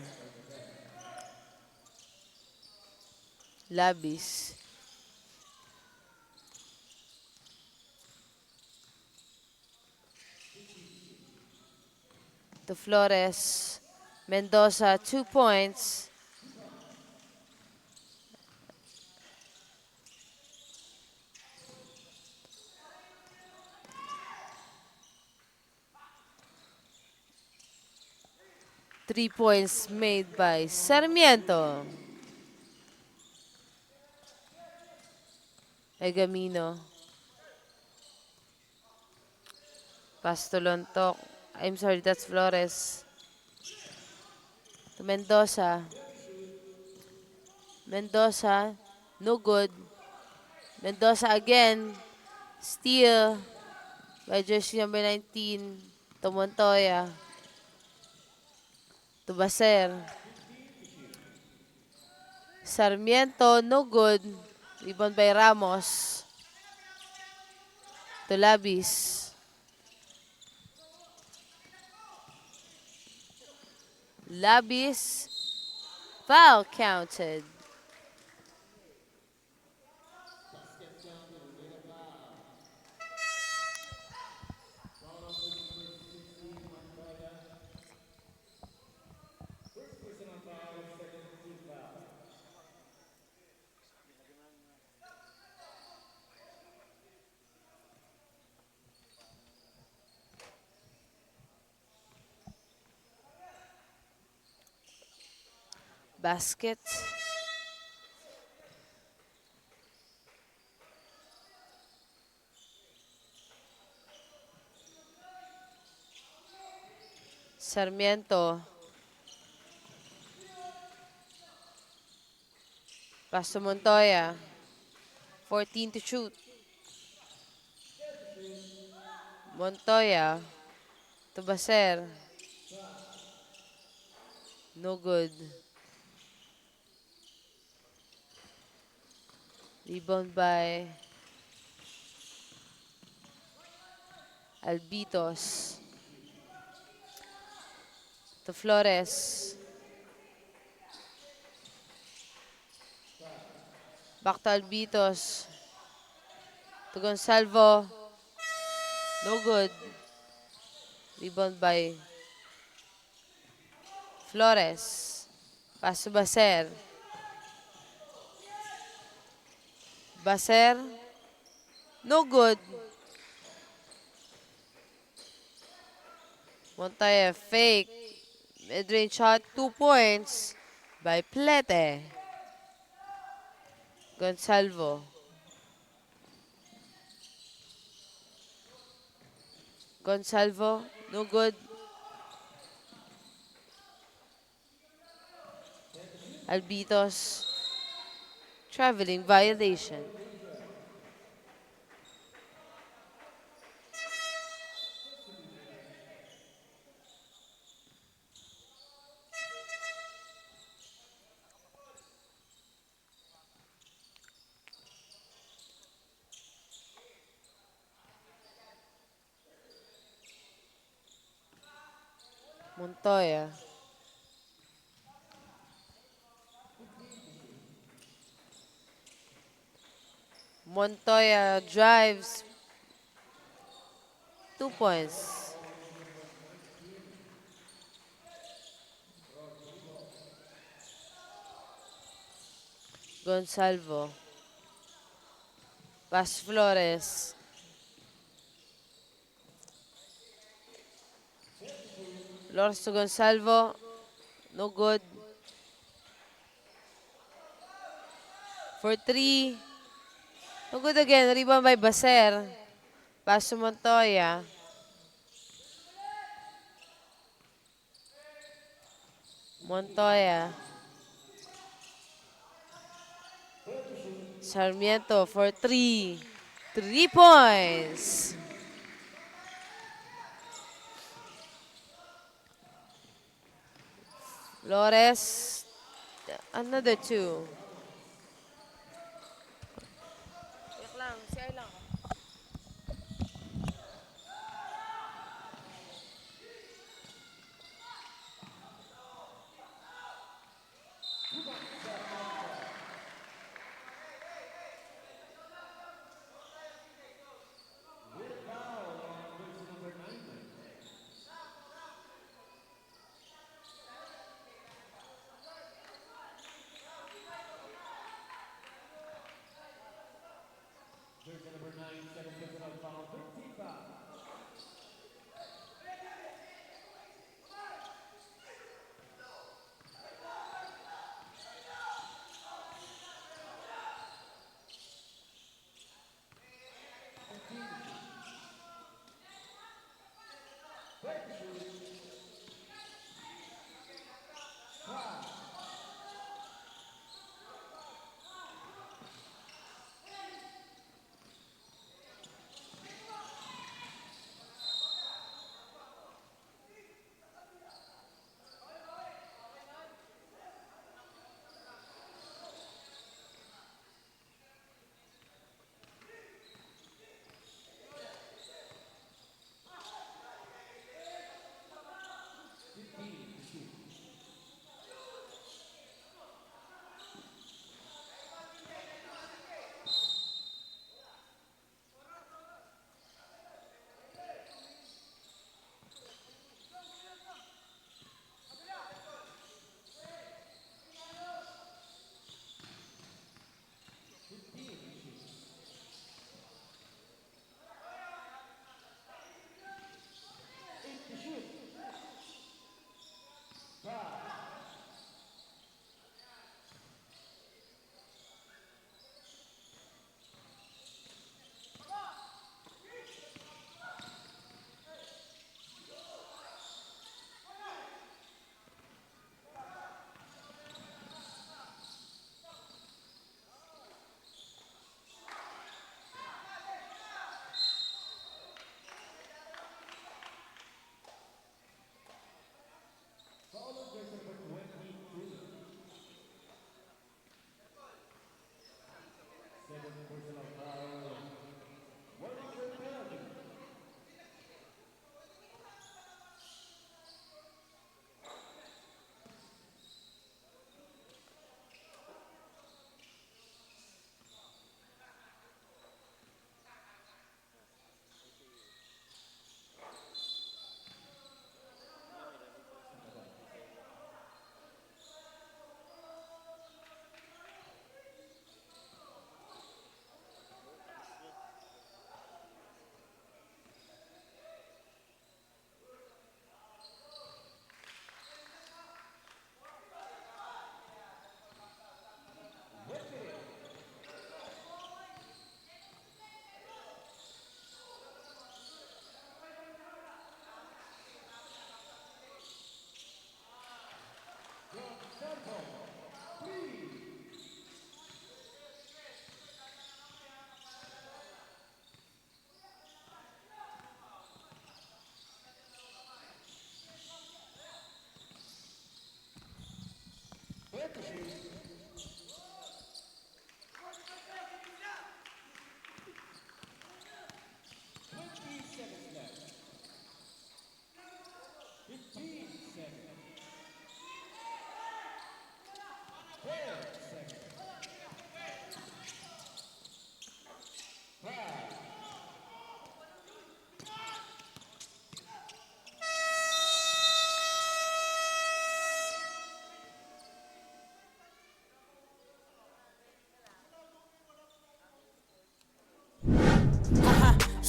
Labis. To Flores. Mendoza, 2 points. 3 points made by Sarmiento. Egamino. Pastolontok. I'm sorry, that's Flores. To Mendoza. Mendoza. No good. Mendoza again. Steal by jersey number 19. To Montoya. To Baser. Sarmiento, no good. Rebound by Ramos. To Labis. Labis. Foul counted. Basket. Sarmiento. Pass to Montoya. 14 to shoot. Montoya. To Baser. No good. Rebound by Albitos. To Flores. Back to Albitos. To Gonsalvo. No good. Rebound by Flores. Pass to Baser. Baser. No good. Montoya fake. Mid-range shot. 2 points by Plete. Gonsalvo. Gonsalvo. No good. Albitos. Traveling violation. Montoya. Montoya drives. 2 points. Gonsalvo. Pass Flores. Flores to Gonsalvo. No good. For 3. No good again. Rebound by Baser. Pass to Montoya. Montoya. Sarmiento for 3. 3 points. Flores. Another 2.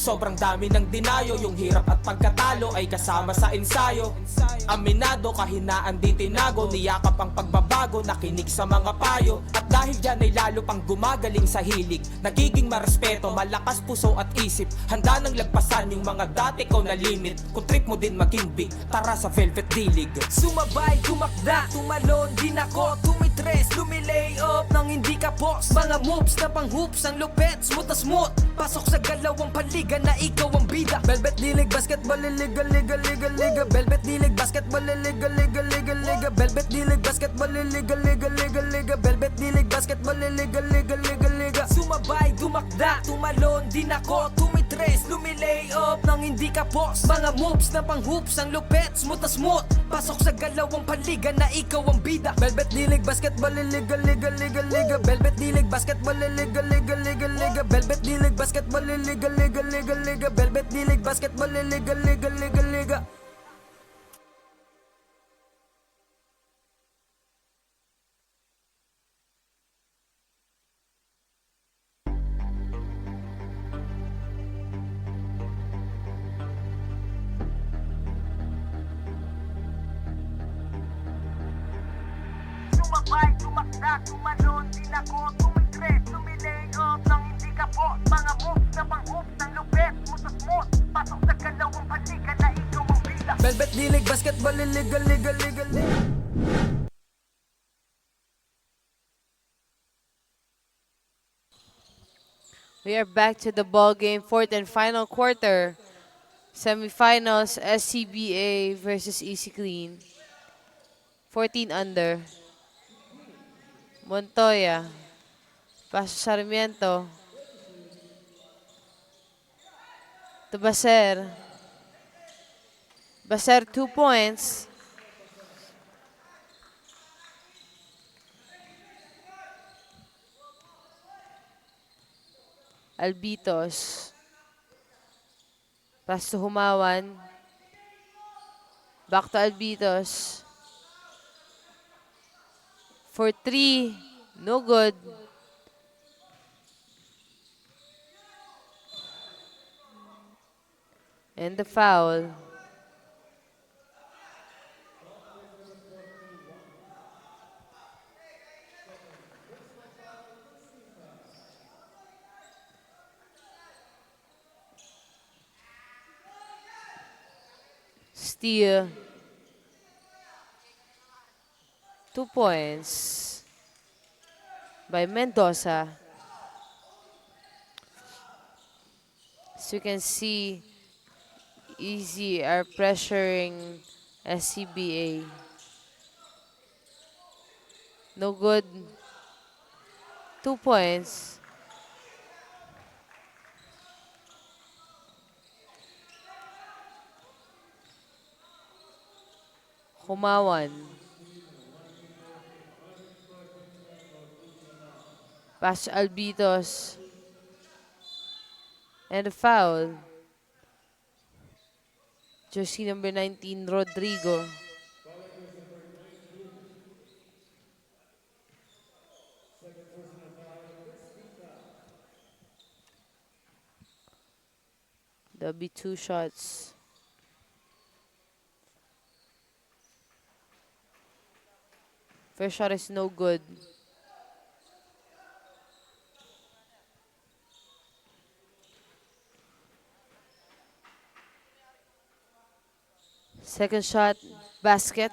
Sobrang dami ng dinayo, yung hirap at pagkatalo ay kasama sa ensayo. Aminado, kahinaan di tinago, niyakap ang pagbabago, nakinig sa mga payo. At dahil dyan ay lalo pang gumagaling sa hilig, nagiging marespeto, malakas puso at isip. Handa nang lagpasan yung mga dati ko na limit. Kung trip mo din maging big, tara sa Velvet D-League. Sumabay, tumakda, tumalon din ako, tumitres, lumilay up nang hindi ka boss. Mga moves na pang hoops, ang lupet, smooth na smooth. Pasok sa galawang paliga na ikaw ang bida. Velvet D-League, basketball, liga, liga, liga, liga. Velvet D-League, basketball, liga, liga, liga, liga. Velvet D-League, basketball, liga, liga, liga, liga. Velvet D-League, basketball, liga, liga, liga, liga. Sumabay, tumakda, tumalon din ako, tumitres, lumilay up nang hindi ka boss. Mga moves na pang hoops, ang lupet, smooth na smooth. Pasok sa galawang paliga na ikaw ang bida. Velvet D-League, basketball, liga, liga, liga, liga. Velvet D-League, basketball, liga, liga, liga, liga. Velvet D-League, basketball, liga, liga, liga, liga. Velvet D-League, basketball, liga, liga, liga, liga. Sumabay, tumakda, tumalon din ako, tumitres, lumilay up nang hindi ka boss. Mga moves na pang hoops, ang lupet, smooth na smooth. Pasok sa galawang paliga na ikaw ang bida. Velvet D-League, basketball, liga, liga, liga, liga. We are back to the ball game, fourth and final quarter. Semifinals, SCBA versus Easy Clean. 14 under. Montoya. Paso Sarmiento. To Baser. Baser 2 points. Albitos. Pass to Humawan. Back to Albitos. For 3. No good. And the foul. Steal. 2 points by Mendoza. As you can see, Easy are pressuring SCBA. No good. 2 points. Humawan. Pass Albitos. And a foul. Jersey number 19, Rodrigo. There'll be 2 shots. First shot is no good. Second shot, basket.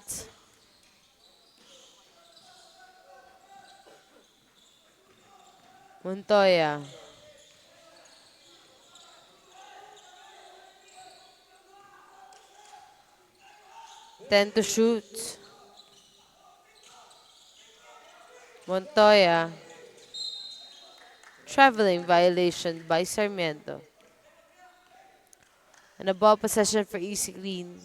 Montoya. Ten to shoot. Montoya. Traveling violation by Sarmiento. And a ball possession for Easy Clean.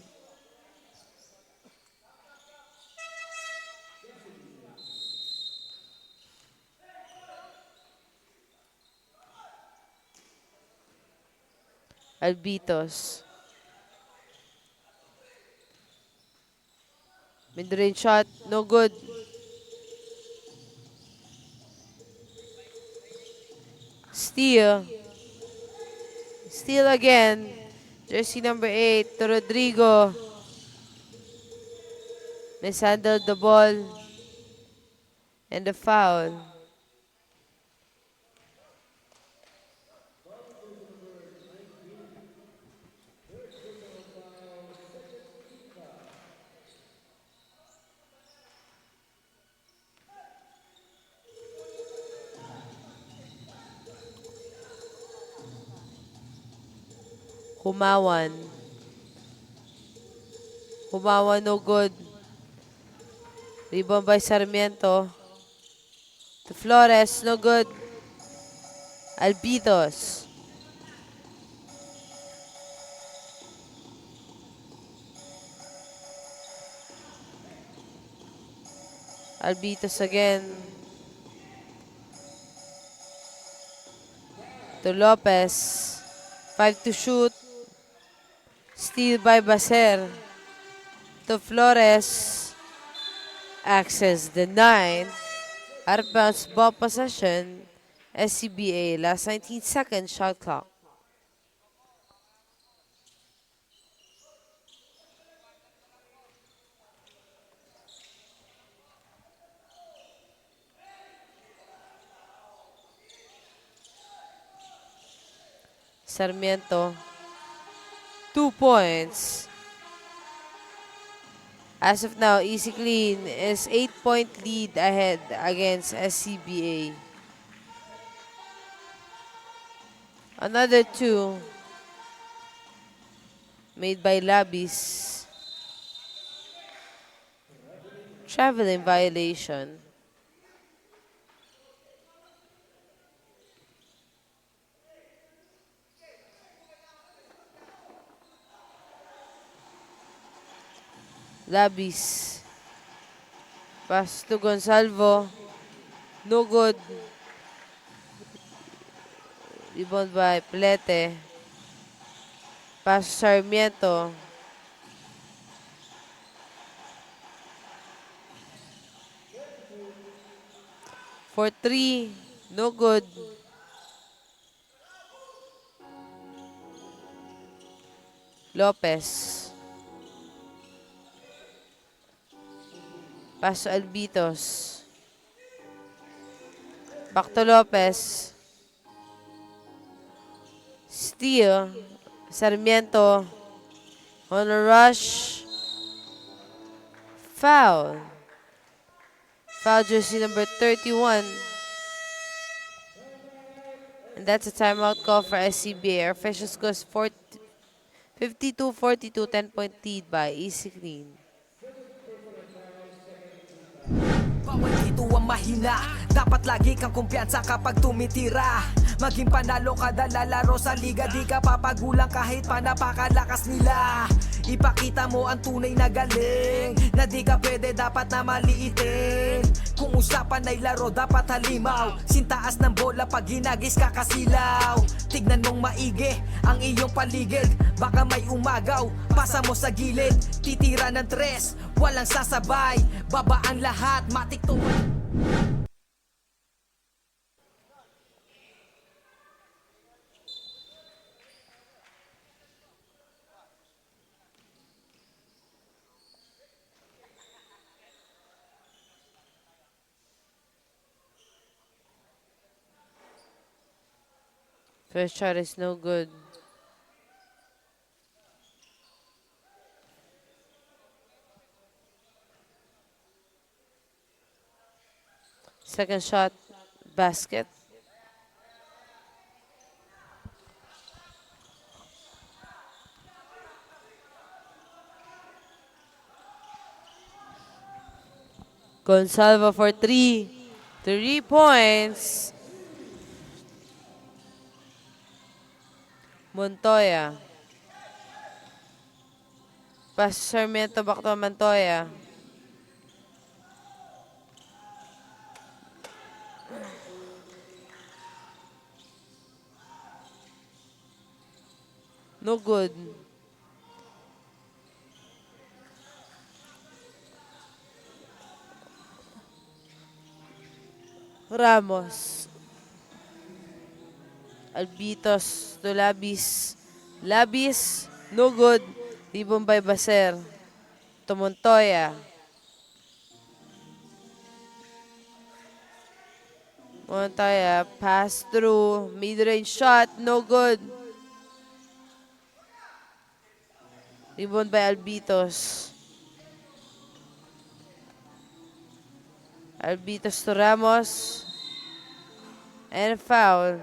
Albitos. Mid-range shot, no good. Steal. Steal again. Jersey number 8 to Rodrigo. Mishandled the ball. And the foul. Humawan. Humawan, no good. Rebound by Sarmiento. To Flores, no good. Albitos. Albitos again. To Lopez. 5 to shoot. Steal by Baser. To Flores. Access denied. Out of bounds ball possession. SCBA. Last 19 seconds shot clock. Sarmiento. 2 points. As of now, Easy Clean is 8-point lead ahead against SCBA. Another 2 made by Labis. Traveling violation. Labis. Pass to Gonsalvo. No good. Rebound by Plete. Pass to Sarmiento. For 3. No good. Lopez. Pass to Albitos. Back to Lopez. Steal. Sarmiento. On a rush. Foul. Foul jersey number 31. And that's a timeout call for SCBA. Our official score is 52-42, 10-point lead by Easy Clean. Bawal dito ang mahina. Dapat lagi kang kumpiyansa kapag tumitira. Maging panalo kada lalaro sa liga. Di ka papagulang kahit pa napakalakas nila. Ipakita mo ang tunay na galing. Na di ka pwede dapat na maliitin. Kung usapan ay laro dapat halimaw. Sintaas ng bola pag ginagis kakasilaw. Tignan mong maigi ang iyong paligid. Baka may umagaw, pasa mo sa gilid. Titira ng 3, walang sasabay. Baba ang lahat, matik to. First shot is no good. Second shot, basket. Gonsalvo for 3. 3 points. Montoya. Pass Sarmiento back to Montoya. No good. Ramos. Albitos to Labis. Labis, no good. Rebound by Baser to Montoya. Montoya, pass through. Mid-range shot, no good. Rebound by Albitos. Albitos to Ramos. And a foul.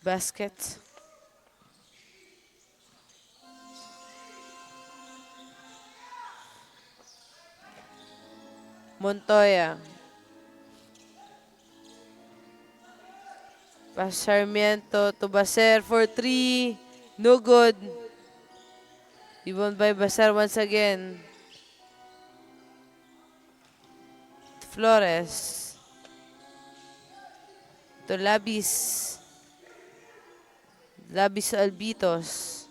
Basket. Montoya. Pass Sarmiento to Baser for 3. No good. Rebound by Baser once again. Flores. To Labis. Labis to Albitos.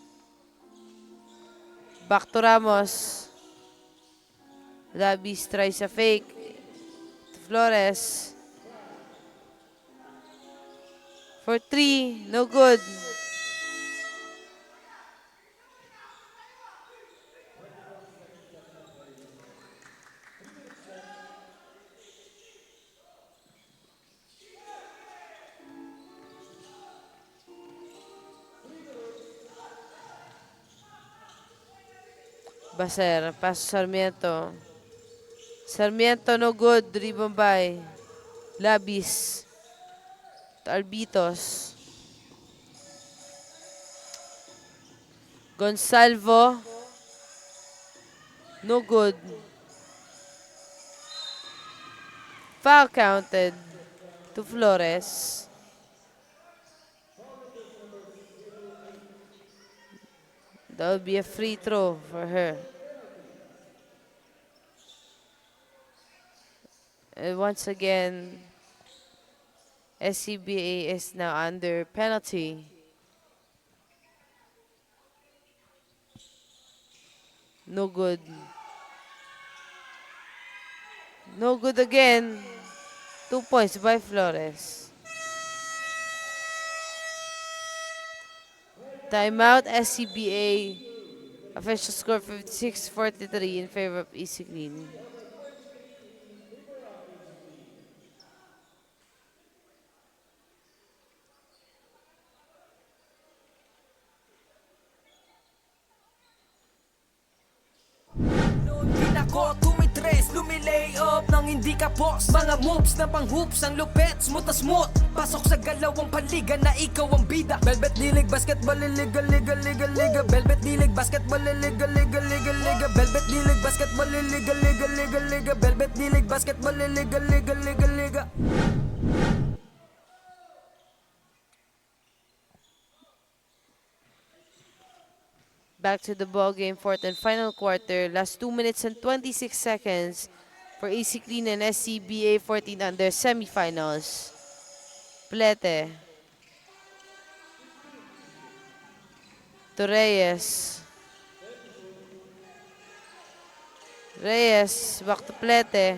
Back to Ramos. Labis tries a fake. To Flores. For 3. No good. Baser, pass to Sarmiento. Sarmiento, no good. Rebound by Labis. To Albitos. Gonsalvo. No good. Foul counted to Flores. That would be a free throw for her. And once again, SCBA is now under penalty. No good. No good again. 2 points by Flores. Timeout, SCBA. Official score 56-43 in favor of EC Green. Din ako tumitres, lumilay up nang hindi ka boss. Mga moves na pang hoops, ang lupet, smooth na smooth. Pasok sa galawang paliga na ikaw ang bida. Velvet dilig, basketball, liga, liga, liga, liga. Velvet dilig, basketball, liga, liga, liga, liga. Velvet dilig, basketball, liga, liga, liga, liga. Velvet dilig, basketball, liga, liga, liga, liga. Back to the ball game, fourth and final quarter. Last 2 minutes and 26 seconds for AC Clean and SCBA 14 under semifinals. Plete. To Reyes. Reyes, back to Plete.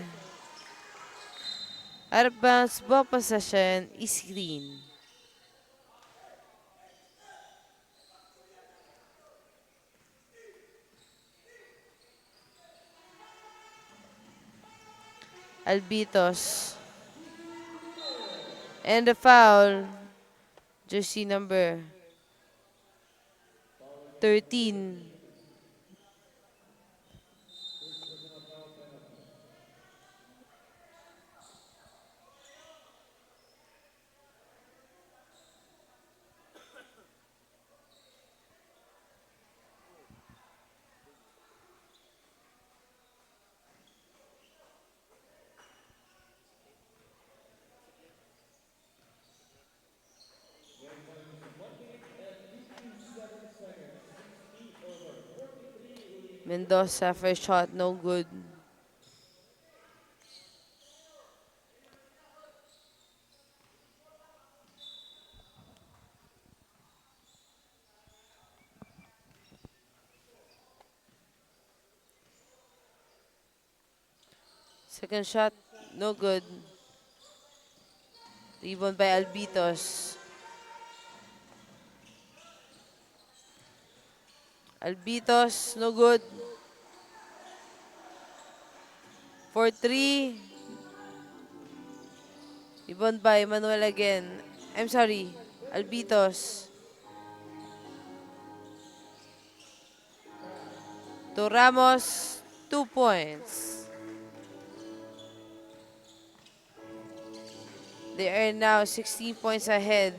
Out of bounds, ball possession, AC Clean. Albitos. And the foul. Jersey number 13. Mendoza, first shot, no good. Second shot, no good. Rebound by Albitos. Albitos, no good. 4-3. Rebound by Manuel again. I'm sorry, Albitos. To Ramos, 2 points. They are now 16 points ahead.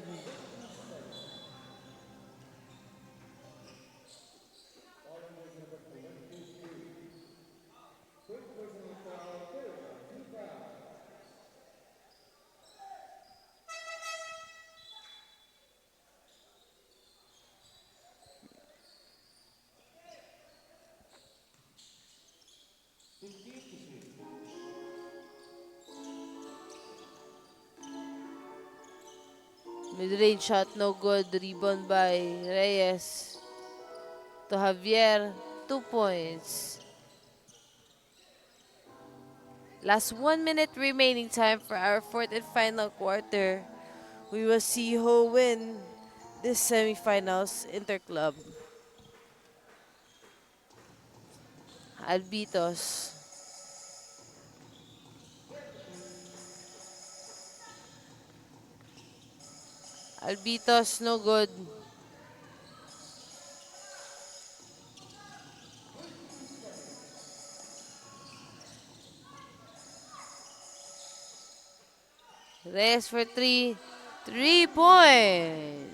Mid-range shot, no good. Rebound by Reyes. To Javier, 2 points. Last 1 minute remaining time for our fourth and final quarter. We will see who win this semifinals interclub. Albitos. Albitos, no good. Reyes for 3. 3 points.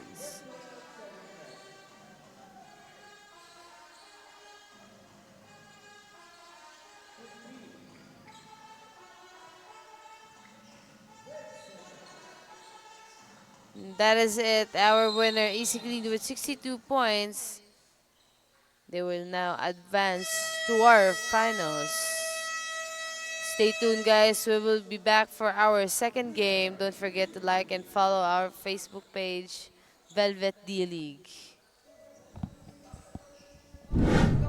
That is it. Our winner, Easy Clean, with 62 points. They will now advance to our finals. Stay tuned, guys. We will be back for our second game. Don't forget to like and follow our Facebook page, Velvet D-League.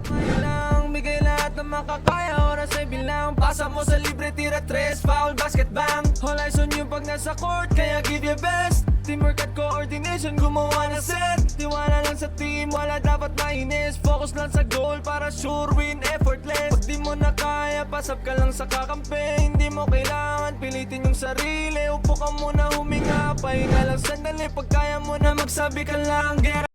Kamay lang, bigay lahat na makakaya. Oras ay bilang, pasa mo sa libre, tira 3, foul, basket, bang. All eyes on you pag nasa court, kaya give your best. Teamwork at coordination, gumawa ng set. Tiwala lang sa team, wala dapat mainis. Focus lang sa goal para sure win, effortless. Pag di mo na kaya, pasap ka lang sa kakampi. Hindi mo kailangan pilitin yung sarili. Upo ka muna, huminga, pahinga lang sandali. Pag kaya mo na magsabi ka lang, get